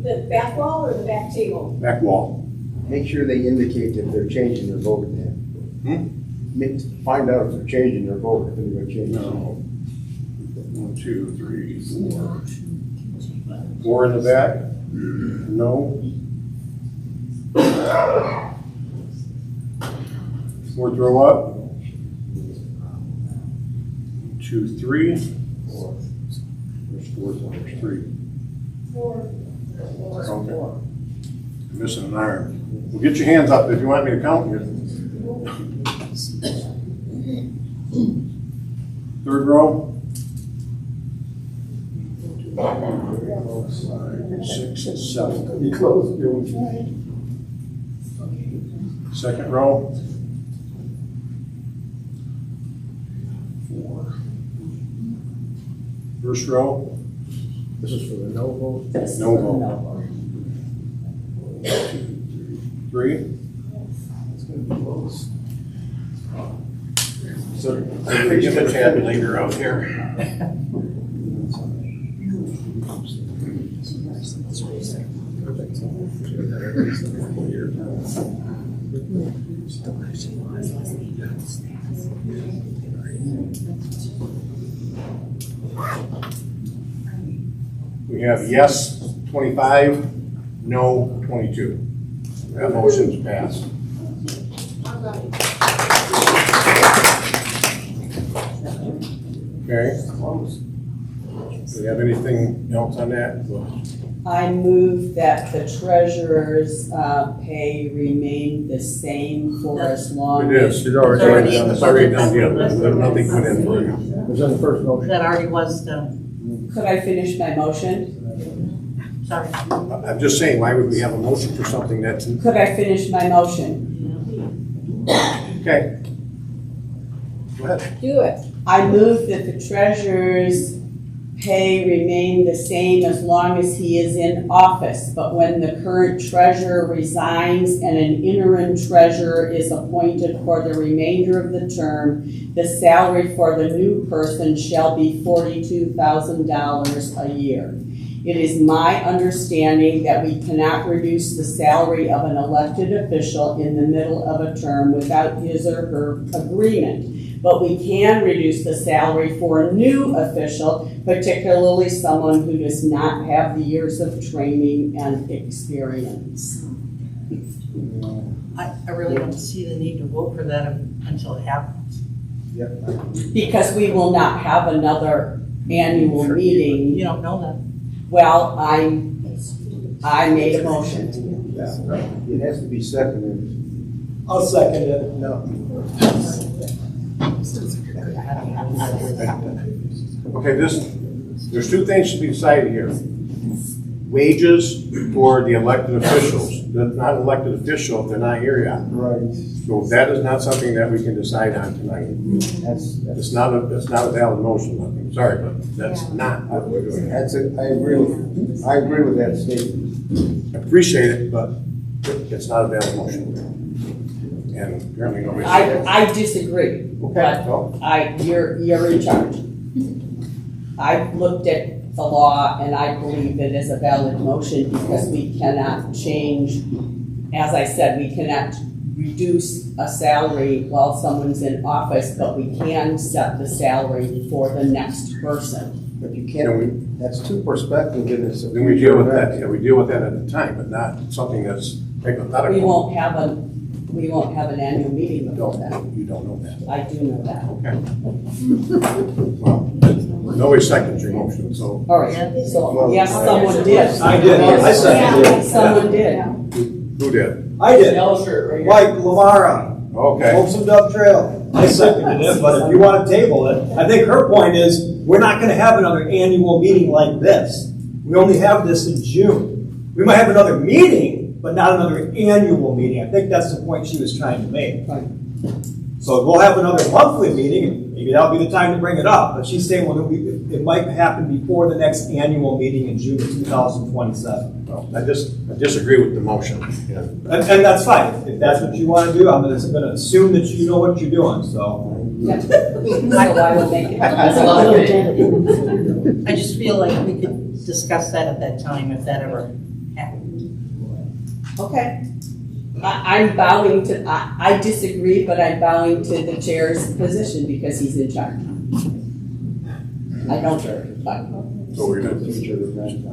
The back wall or the back table? Back wall. Make sure they indicate if they're changing their vote, Dan. Find out if they're changing their vote, if they're gonna change. No. 1, 2, 3, 4. 4 in the back? No. 4th row up. 2, 3. There's 4th one, there's 3. 4. Okay. Missing an iron. Well, get your hands up if you want me to count you. 3rd row. 5, 6, 7. Be close. 2nd row. 4. 1st row. This is for the no vote? This is No for vote. no vote. 3. So, they get a tabulator out here. We have yes 25, no 22. That motion's passed. Okay. Do we have anything else on that? I move that the treasurer's pay remain the same for as long It as. is. It's already done. It's already done. Yeah, there's nothing put in for you. It was on the first motion. That already was done. Could I finish my motion? Sorry. I'm just saying, why would we have a motion for something that's, Could I finish my motion? okay. Go ahead. Do it. I move that the treasurer's pay remain the same as long as he is in office, but when the current treasurer resigns and an interim treasurer is appointed for the remainder of the term, the salary for the new person shall be $42,000 a year. It is my understanding that we cannot reduce the salary of an elected official in the middle of a term without his or her agreement. But we can reduce the salary for a new official, particularly someone who does not have the years of training and experience. I really don't see the need to vote for that until it happens. Yep. Because we will not have another annual meeting. You don't know that. Well, I made a motion. It has to be seconded. I'll second it. No. Okay, there's two things to be decided here. Wages for the elected officials. They're not an elected official if they're not here yet. Right. So that is not something that we can decide on tonight. That's It's not a valid motion. I'm sorry, but that's not what we're doing. I agree with that statement. I appreciate it, but it's not a valid motion. And apparently nobody. I disagree. Okay, well. You're in charge. I've looked at the law and I believe it is a valid motion because we cannot change, as I said, we cannot reduce a salary while someone's in office, but we can set the salary for the next person. But you can't, that's too perspective in this. Then we deal with that, yeah, we deal with that at the time, but not something that's hypothetical. We won't have an annual meeting before that. You don't know that. I do know that. Okay. Well, nobody seconds your motion, so. All right, so yes, someone did. I did. I seconded it. Someone did. Who did? I did. Yellow shirt right here. Mike Lamara. Okay. Folsom Dove Trail. I seconded it, but if you want to table it, I think her point is, we're not going to have another annual meeting like this. We only have this in June. We might have another meeting, but not another annual meeting. I think that's the point she was trying to make. So we'll have another monthly meeting, and maybe that'll be the time to bring it up. But she's saying, well, it might happen before the next annual meeting in June of 2027. Well, I disagree with the motion. Yeah. And that's fine. If that's what you want to do, I'm going to assume that you know what you're doing, so. So I will make it. I just feel like we could discuss that at that time if that ever happened. Okay. I'm bowing to, I disagree, but I'm bowing to the chair's position because he's in charge. I don't care. So we're going to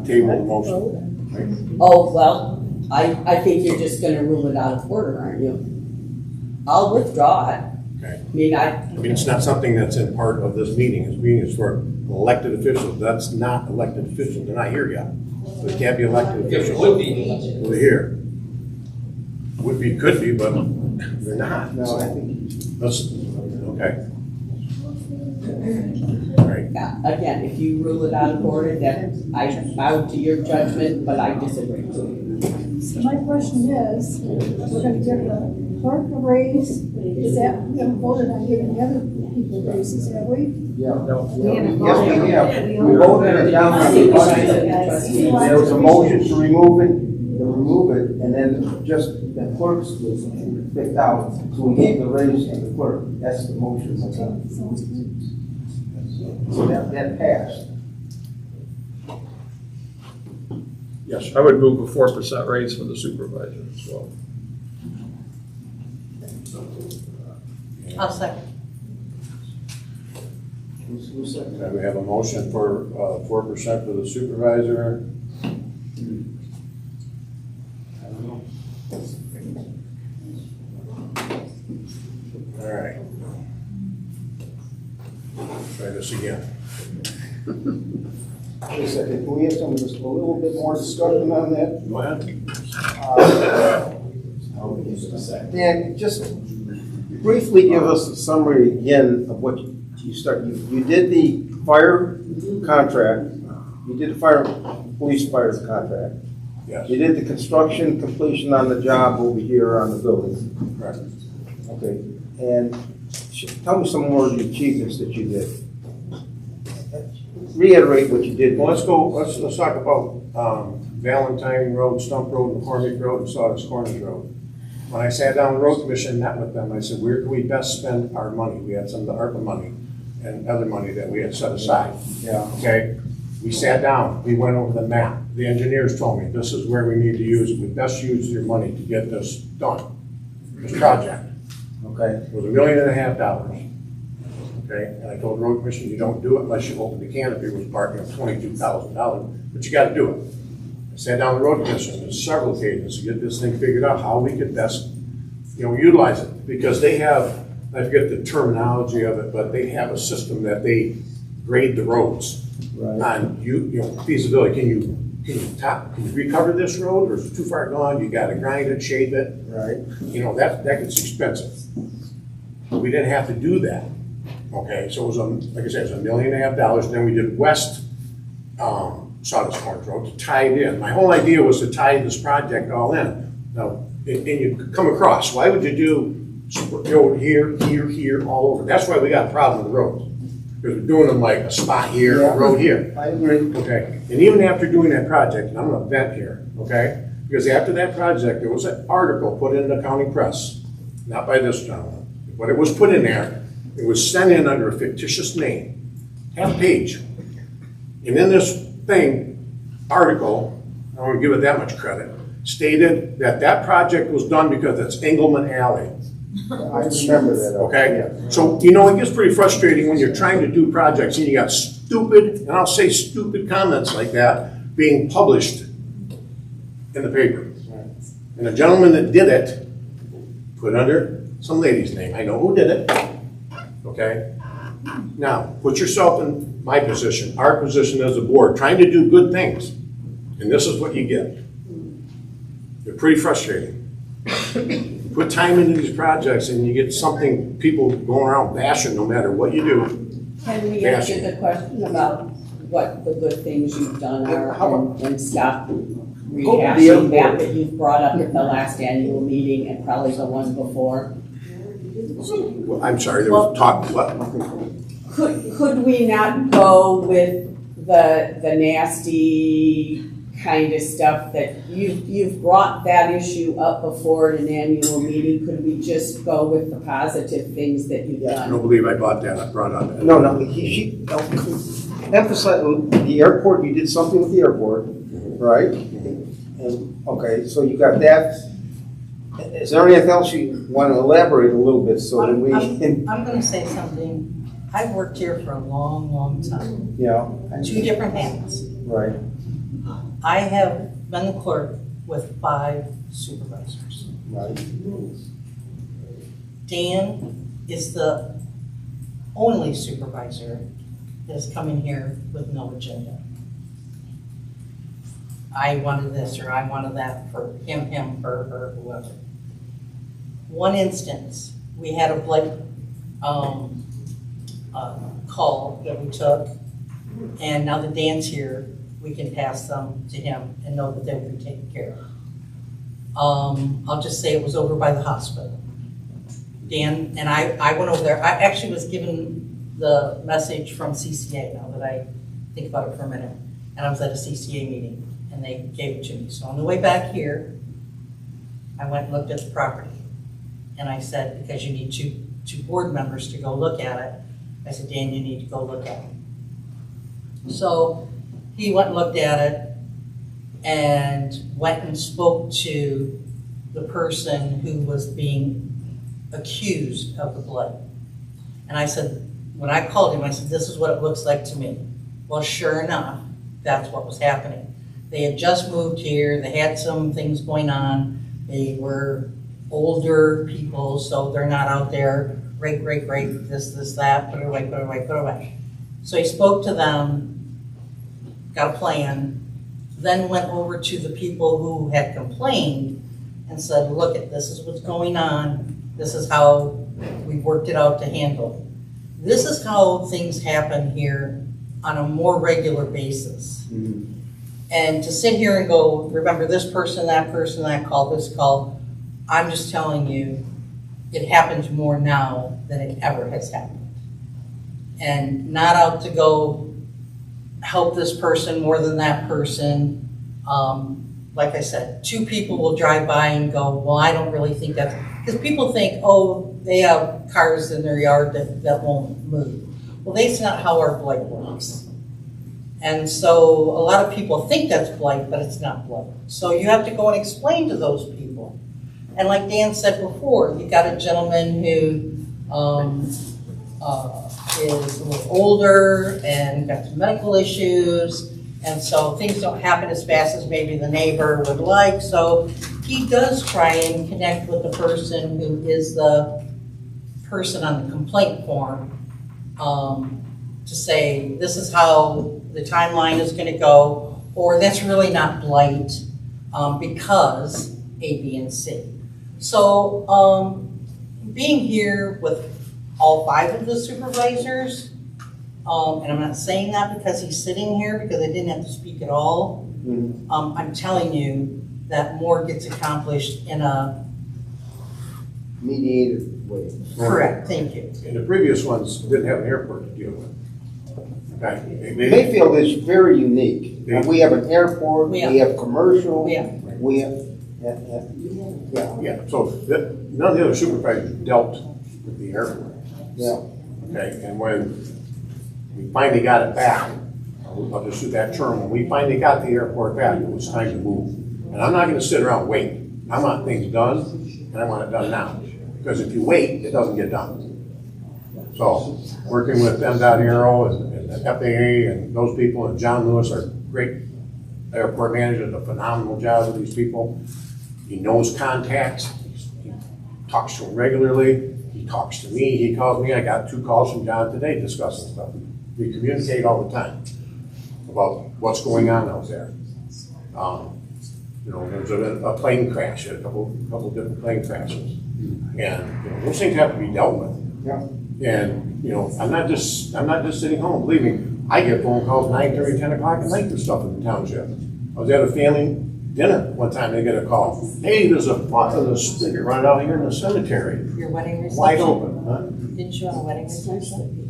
table the motion. Right? Oh, well, I think you're just gonna rule it out of order, aren't you? I'll withdraw it. Okay. I mean, it's not something that's in part of this meeting. This meeting is for elected officials. That's not elected officials. They're not here yet. So it can't be elected officials. It would be. Well, they're here. Would be, could be, but they're not. No, I think. That's, okay. All right. Yeah, again, if you rule it out of order, then I bow to your judgment, but I disagree. My question is, we're gonna give the clerk a raise, is that, we haven't voted on giving the other people raises, have we? Yeah. We We voted it down on the budget. There was a motion to remove it, and then then just the clerk's was picked out, so we gave the raise to the clerk. That's the motion. So that passed. Yes. I would move a 4% raise for the supervisor as well. I'll second. Who's second? Okay, we have a motion for 4% for the supervisor. I don't know. All right. Try this again. Wait a second, can we have just a little bit more discussion on that? Go ahead. Dan, just briefly give us a summary again of what you start. You did the fire contract, you did the police fire contract. Yes. You did the construction completion on the job over here on the building. Correct. Okay, and tell me some more of the achievements that you did. Reiterate what you did. Well, let's talk about Valentine Road, Stump Road, McCormick Road, and Sawdust Corners Road. When I sat down with the road commission, met with them, I said, where can we best spend our money? We had some of the ARPA money and other money that we had set aside. Yeah. Okay? We sat down, we went over the map. The engineers told me, this is where we need to use it. We best use your money to get this done, this project. Okay. It was $1.5 million. Okay, and I told the road commission, you don't do it unless you open the canopy, which parking of $22,000, but you gotta do it. I sat down with the road commission on several occasions to get this thing figured out, how we could best, utilize it, because they have, I forget the terminology of it, but they have a system that they grade the roads. Right. On feasibility, can you recover this road, or is it too far gone, you gotta grind it, shape it? Right. That gets expensive. We didn't have to do that. Okay, so it was, like I said, it was $1.5 million. Then we did West Sawdust Corners Road to tie it in. My whole idea was to tie this project all in. Now, and you come across, why would you do here, all over? That's why we got a problem with the roads. Because we're doing them like a spot here, a road here. I agree. Okay, and even after doing that project, and I'm gonna vent here, okay? Because after that project, there was an article put in the county press, not by this gentleman, but it was put in there. It was sent in under a fictitious name, half page. And in this article, I don't want to give it that much credit, stated that that project was done because it's Engelman Alley. I remember that. Okay? Yeah. So, it gets pretty frustrating when you're trying to do projects and you got stupid, and I'll say stupid comments like that, being published in the paper. And the gentleman that did it put under some lady's name. I know who did it. Okay? Now, put yourself in my position, our position as a board, trying to do good things, and this is what you get. They're pretty frustrating. You put time into these projects and you get something, people going around bashing no matter what you do. Can we answer the question about what the good things you've done are and stop rehashing that you've brought up at the last annual meeting and probably the one before? Well, I'm sorry, there was talk, what? Could we not go with the nasty kind of stuff that you've brought that issue up before in an annual meeting? Could we just go with the positive things that you've done? I don't believe I brought up. No, she emphasized the airport, you did something with the airport, right? And, okay, so you got that. Is there anything else you want to elaborate a little bit so that we can? I'm gonna say something. I've worked here for a long, long time. Yeah. Two different hats. Right. I have been the clerk with 5 supervisors. Right. Dan is the only supervisor that's coming here with no agenda. I wanted this or I wanted that for him, her, whoever. One instance, we had a Blight call that we took, and now that Dan's here, we can pass them to him and know that they will be taken care of. I'll just say it was over by the hospital. Dan and I went over there. I actually was given the message from CCA, now that I think about it for a minute, and I was at a CCA meeting and they gave it to me. So on the way back here, I went and looked at the property. And I said, because you need two board members to go look at it, I said, Dan, you need to go look at it. So he went and looked at it and went and spoke to the person who was being accused of the blight. And I said, when I called him, I said, this is what it looks like to me. Well, sure enough, that's what was happening. They had just moved here, they had some things going on, they were older people, so they're not out there, rake, this, that, put it away, put it away, put it away. So he spoke to them, got a plan, then went over to the people who had complained and said, look, this is what's going on, this is how we worked it out to handle. This is how things happen here on a more regular basis. And to sit here and go, remember this person, that call, this call, I'm just telling you, it happens more now than it ever has happened. And not out to go help this person more than that person. Like I said, two people will drive by and go, well, I don't really think that's, because people think, oh, they have cars in their yard that won't move. Well, that's not how our blight works. And so a lot of people think that's blight, but it's not blight. So you have to go and explain to those people. And like Dan said before, you got a gentleman who is a little older and got some medical issues, and so things don't happen as fast as maybe the neighbor would like. So he does try and connect with the person who is the person on the complaint form to say, this is how the timeline is going to go, or that's really not blight because A, B, and C. So being here with all 5 of the supervisors, and I'm not saying that because he's sitting here because I didn't have to speak at all. I'm telling you that more gets accomplished in a mediated way. Correct, thank you. And the previous ones didn't have an airport to deal with. Okay. Mayfield is very unique. We have an airport, we have commercial, we have, Yeah, so none of the other supervisors dealt with the airport. Yeah. Okay, and when we finally got it back, I'll just do that term, when we finally got the airport back, it was time to move. And I'm not gonna sit around and wait. I want things done, and I want it done now. Because if you wait, it doesn't get done. So, working with MDOT Aero and the FAA and those people, and John Lewis, our great airport manager, does a phenomenal job with these people. He knows contacts, he talks to them regularly, he talks to me, he calls me. I got 2 calls from John today discussing stuff. We communicate all the time about what's going on out there. You know, there's a plane crash, a couple different plane crashes. And you know, those things have to be dealt with. Yeah. And you know, I'm not just sitting home. Believe me, I get phone calls 9:30, 10 o'clock at night for stuff in the township. I was at a family dinner one time, they get a call. Hey, there's a spigot right out here in the cemetery. Your wedding reception? Wide open, huh? Didn't you have a wedding reception?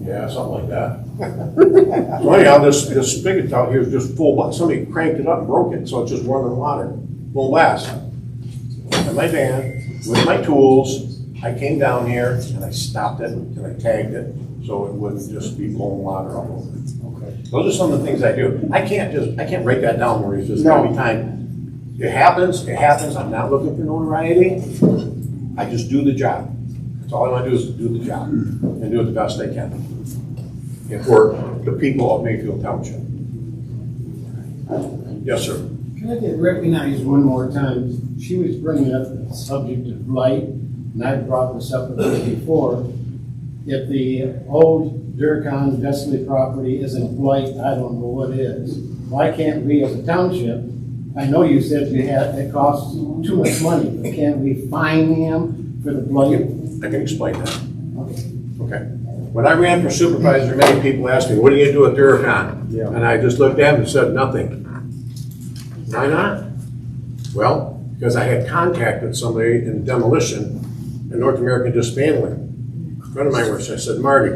Yeah, something like that. So anyhow, this spigot out here is just full, but somebody cranked it up and broke it, so it's just running water. Won't last. In my van, with my tools, I came down here and I stopped it and I tagged it so it wouldn't just be blowing water all over. Okay. Those are some of the things I do. I can't break that down where it's just every time. It happens. I'm not looking for notoriety. I just do the job. That's all I want to do is do the job and do it the best I can. And for the people of Mayfield Township. Yes, sir. Can I get recognized one more time? She was bringing up the subject of blight, and I brought this up with her before. If the old Durcon Vesley property isn't blight, I don't know what is. Why can't we as a township, I know you said it costs too much money, but can't we fine him for the blight? I can explain that. Okay. When I ran for supervisor, many people asked me, what are you going to do at Durcon? Yeah. And I just looked at them and said, nothing. Why not? Well, because I had contacted somebody in demolition and North American Dismantling. A friend of mine works there. I said, Marty,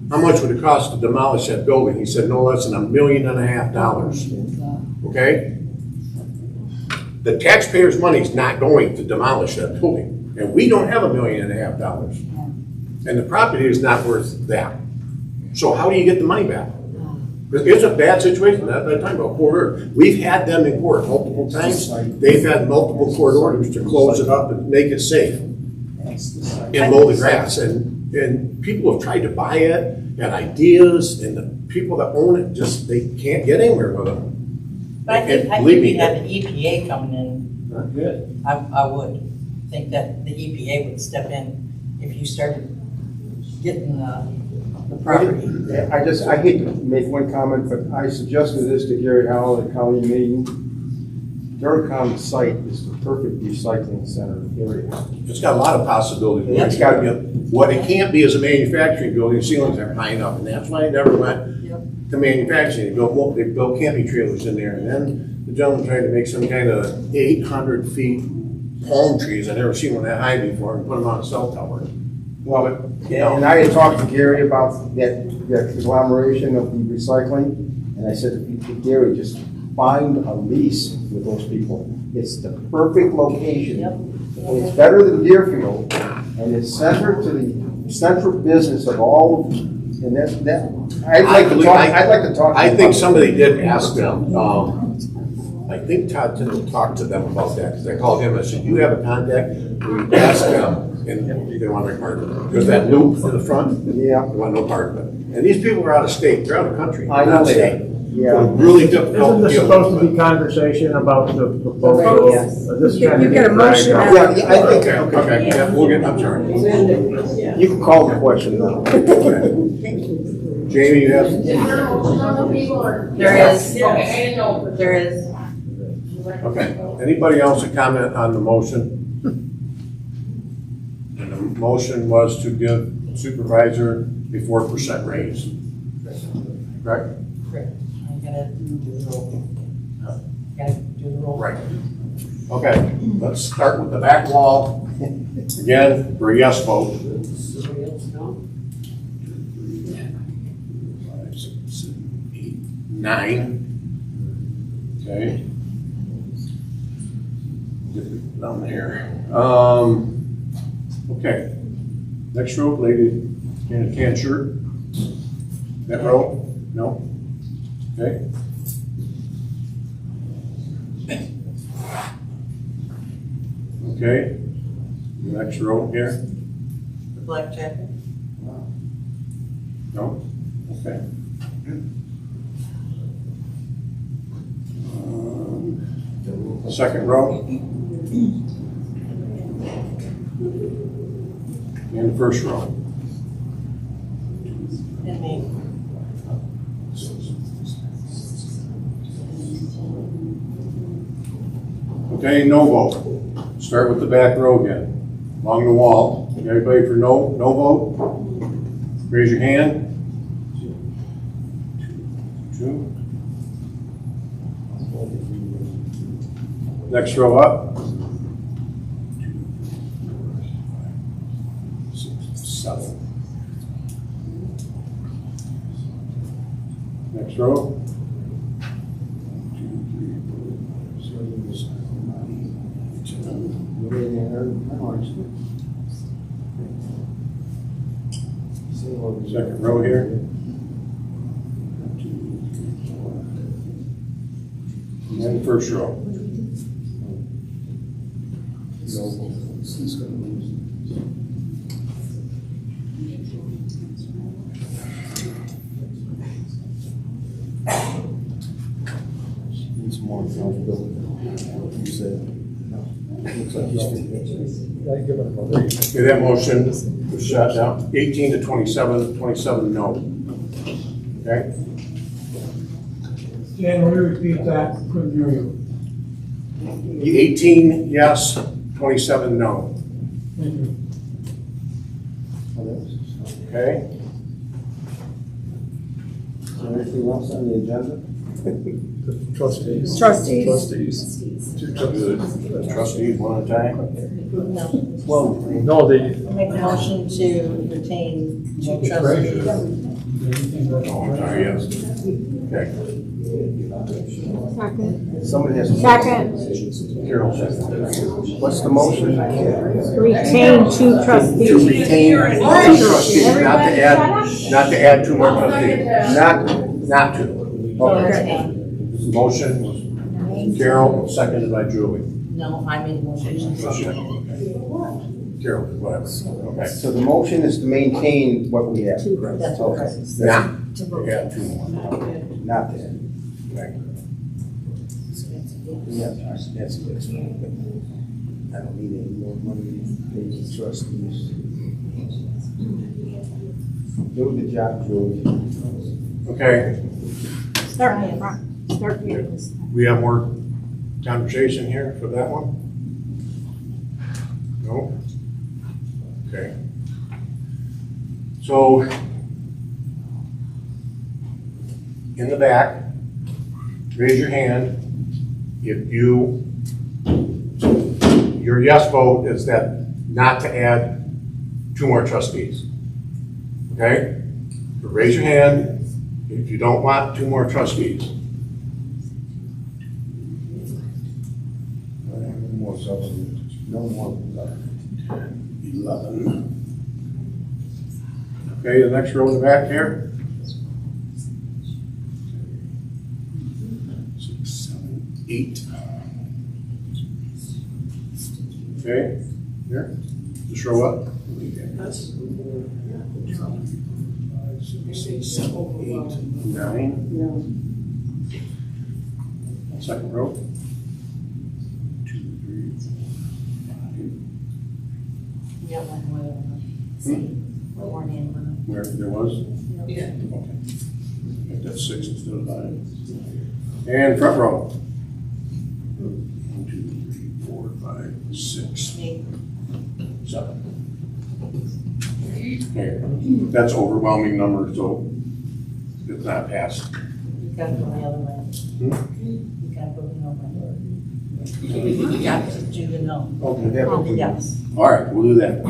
how much would it cost to demolish that building? He said, no less than $1.5 million. Okay? The taxpayers' money's not going to demolish that building, and we don't have $1.5 million. And the property is not worth that. So how do you get the money back? It's a bad situation, that time about court order. We've had them in court multiple times. They've had multiple court orders to close it up and make it safe and mow the grass. And people have tried to buy it, had ideas, and the people that own it just, they can't get anywhere with them. But I think Believe me, we'd have an EPA coming in. not good. I would think that the EPA would step in if you started getting the property. I hate to make one comment, but I suggested this to Gary Howell at county meeting. Durham site is the perfect recycling center in the area. It's got a lot of possibilities. Yeah, it's got- What it can't be is a manufacturing building, ceilings aren't high enough, and that's why I never went to manufacturing. They built camping trailers in there, and then the gentleman tried to make some kind of 800 feet palm trees, I never seen one that high before, and put them on a cell tower. Well, and I had talked to Gary about that conglomeration of the recycling, and I said, Gary, just find a lease with those people. It's the perfect location. And it's better than Deerfield, and it's centered to the central business of all, and I'd like to talk. I think somebody did ask them, I think Todd Tindall talked to them about that, because I called him, I said, you have a contact? We asked them, and they want no part of it. There's that loop in the front, they want no part of it. And these people are out of state, they're out of country. I know they are. Yeah. Really difficult. Isn't this supposed to be conversation about the proposal? Yes. This is trying to You get a get motion dragged out. Yeah, I think, Okay, yeah, we'll get, I'm sorry. you can call the question now. Jamie, you have? There is. Okay, I didn't know. There is. Okay, anybody else to comment on the motion? And the motion was to give supervisor a 4% raise. Correct? Correct. I'm gonna do the roll. Gotta do the roll. Right. Okay, let's start with the back wall. Again, for a yes vote. 5, 6, 7, 8, 9. Okay. Get it down here. Okay. Next row, lady in a tan shirt. That row? No? Okay. Okay. Next row here? The black jacket. No? Okay. Second row? And the first row? And me. Okay, no vote. Start with the back row again, along the wall. Everybody for no vote? Raise your hand. 2. Next row up. 6, 7. Next row. 2, 3, 4, 7, 8, 9. Second row here. 2, 3, 4. And then the first row. Needs more accountability. You said. Looks like he's Okay, that motion was shot down. 18 to 27, 27 no. Okay? Dan, will you repeat that? Couldn't hear you. 18 yes, 27 no. Thank you. Okay? Is there anything else on the agenda? Trustees. Trustees. Trustees. Good. Trustees, one at a time? No. Well, No, the, I'll make a motion to retain 2 trustees. Oh, I'm sorry, yes. Okay. Somebody has to. Carol says. What's the motion? Retain two trustees. To retain two trustees, not to add two more trustees. Not to. Okay. Motion was Carol, seconded by Julie. No, I made a motion. Carol, whatever. Okay. So the motion is to maintain what we have. That's correct. Not to add two more. Not that. Right. Yeah, that's good. I don't need any more money to pay the trustees. Do a good job, Julie. Okay, Start in front. Start here. we have more conversation here for that one? No? Okay. So, in the back, raise your hand if your yes vote is that not to add two more trustees. Okay? So raise your hand if you don't want two more trustees. No more substitutes. No more. 11. Okay, the next row in the back here. 6, 7, 8. Okay, here, just row up. 5, 6, 7, 8, 9. Second row. 2, 3, 5. Yeah, one more name. Where there was? Yeah. Okay. Make that 6 instead of 9. And front row. 1, 2, 3, 4, 5, 6, 7. Okay. That's overwhelming number, so it's not passed. You gotta go the other way. You gotta go the other way. You got to do the no. Okay. Yes. All right, we'll do that.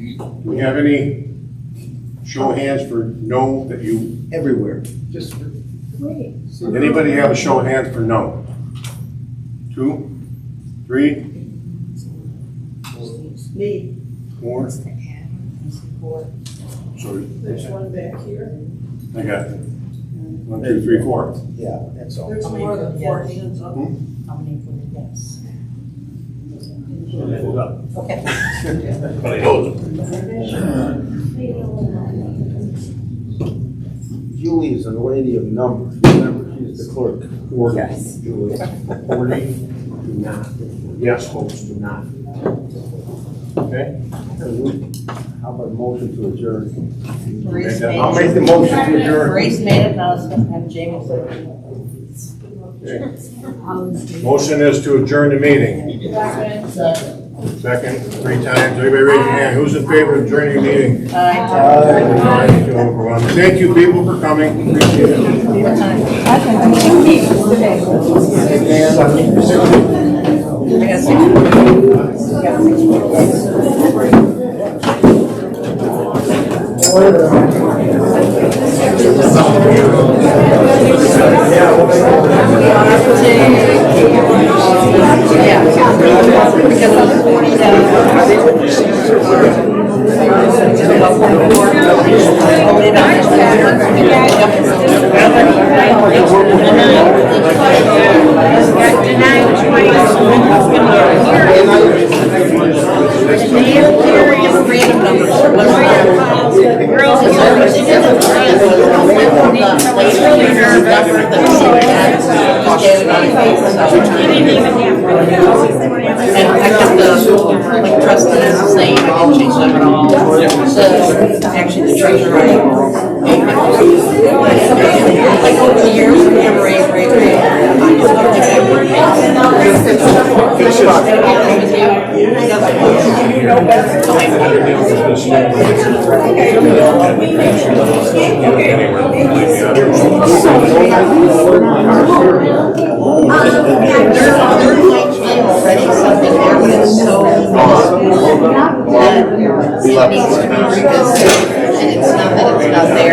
Do we have any show of hands for no that you? Everywhere. Just. Wait. Anybody have a show of hands for no? 2, 3, Me. 4. Sorry. There's one back here. I got 1, 2, 3, 4. Yeah, that's all. There's more than 4 hands up. How many voted yes? Hold up. Okay. But I know Julie is a lady of numbers. Remember, she's the clerk. 40. Yes. Julie. 40 do not. Yes, folks do not. Okay. How about a motion to adjourn? Maurice made I'll it. make the motion to adjourn. Maurice made it, now it's gonna have Jamie say it. Okay. Motion is to adjourn the meeting. Second, 3 times. Everybody raise your hand. Who's in favor of adjourning the meeting? Thank you, people, for coming. Appreciate it. What time? Actually, the treasurer, like over the years, we have already something there, but it's so that it needs to be revisited, and it's not that it's not there.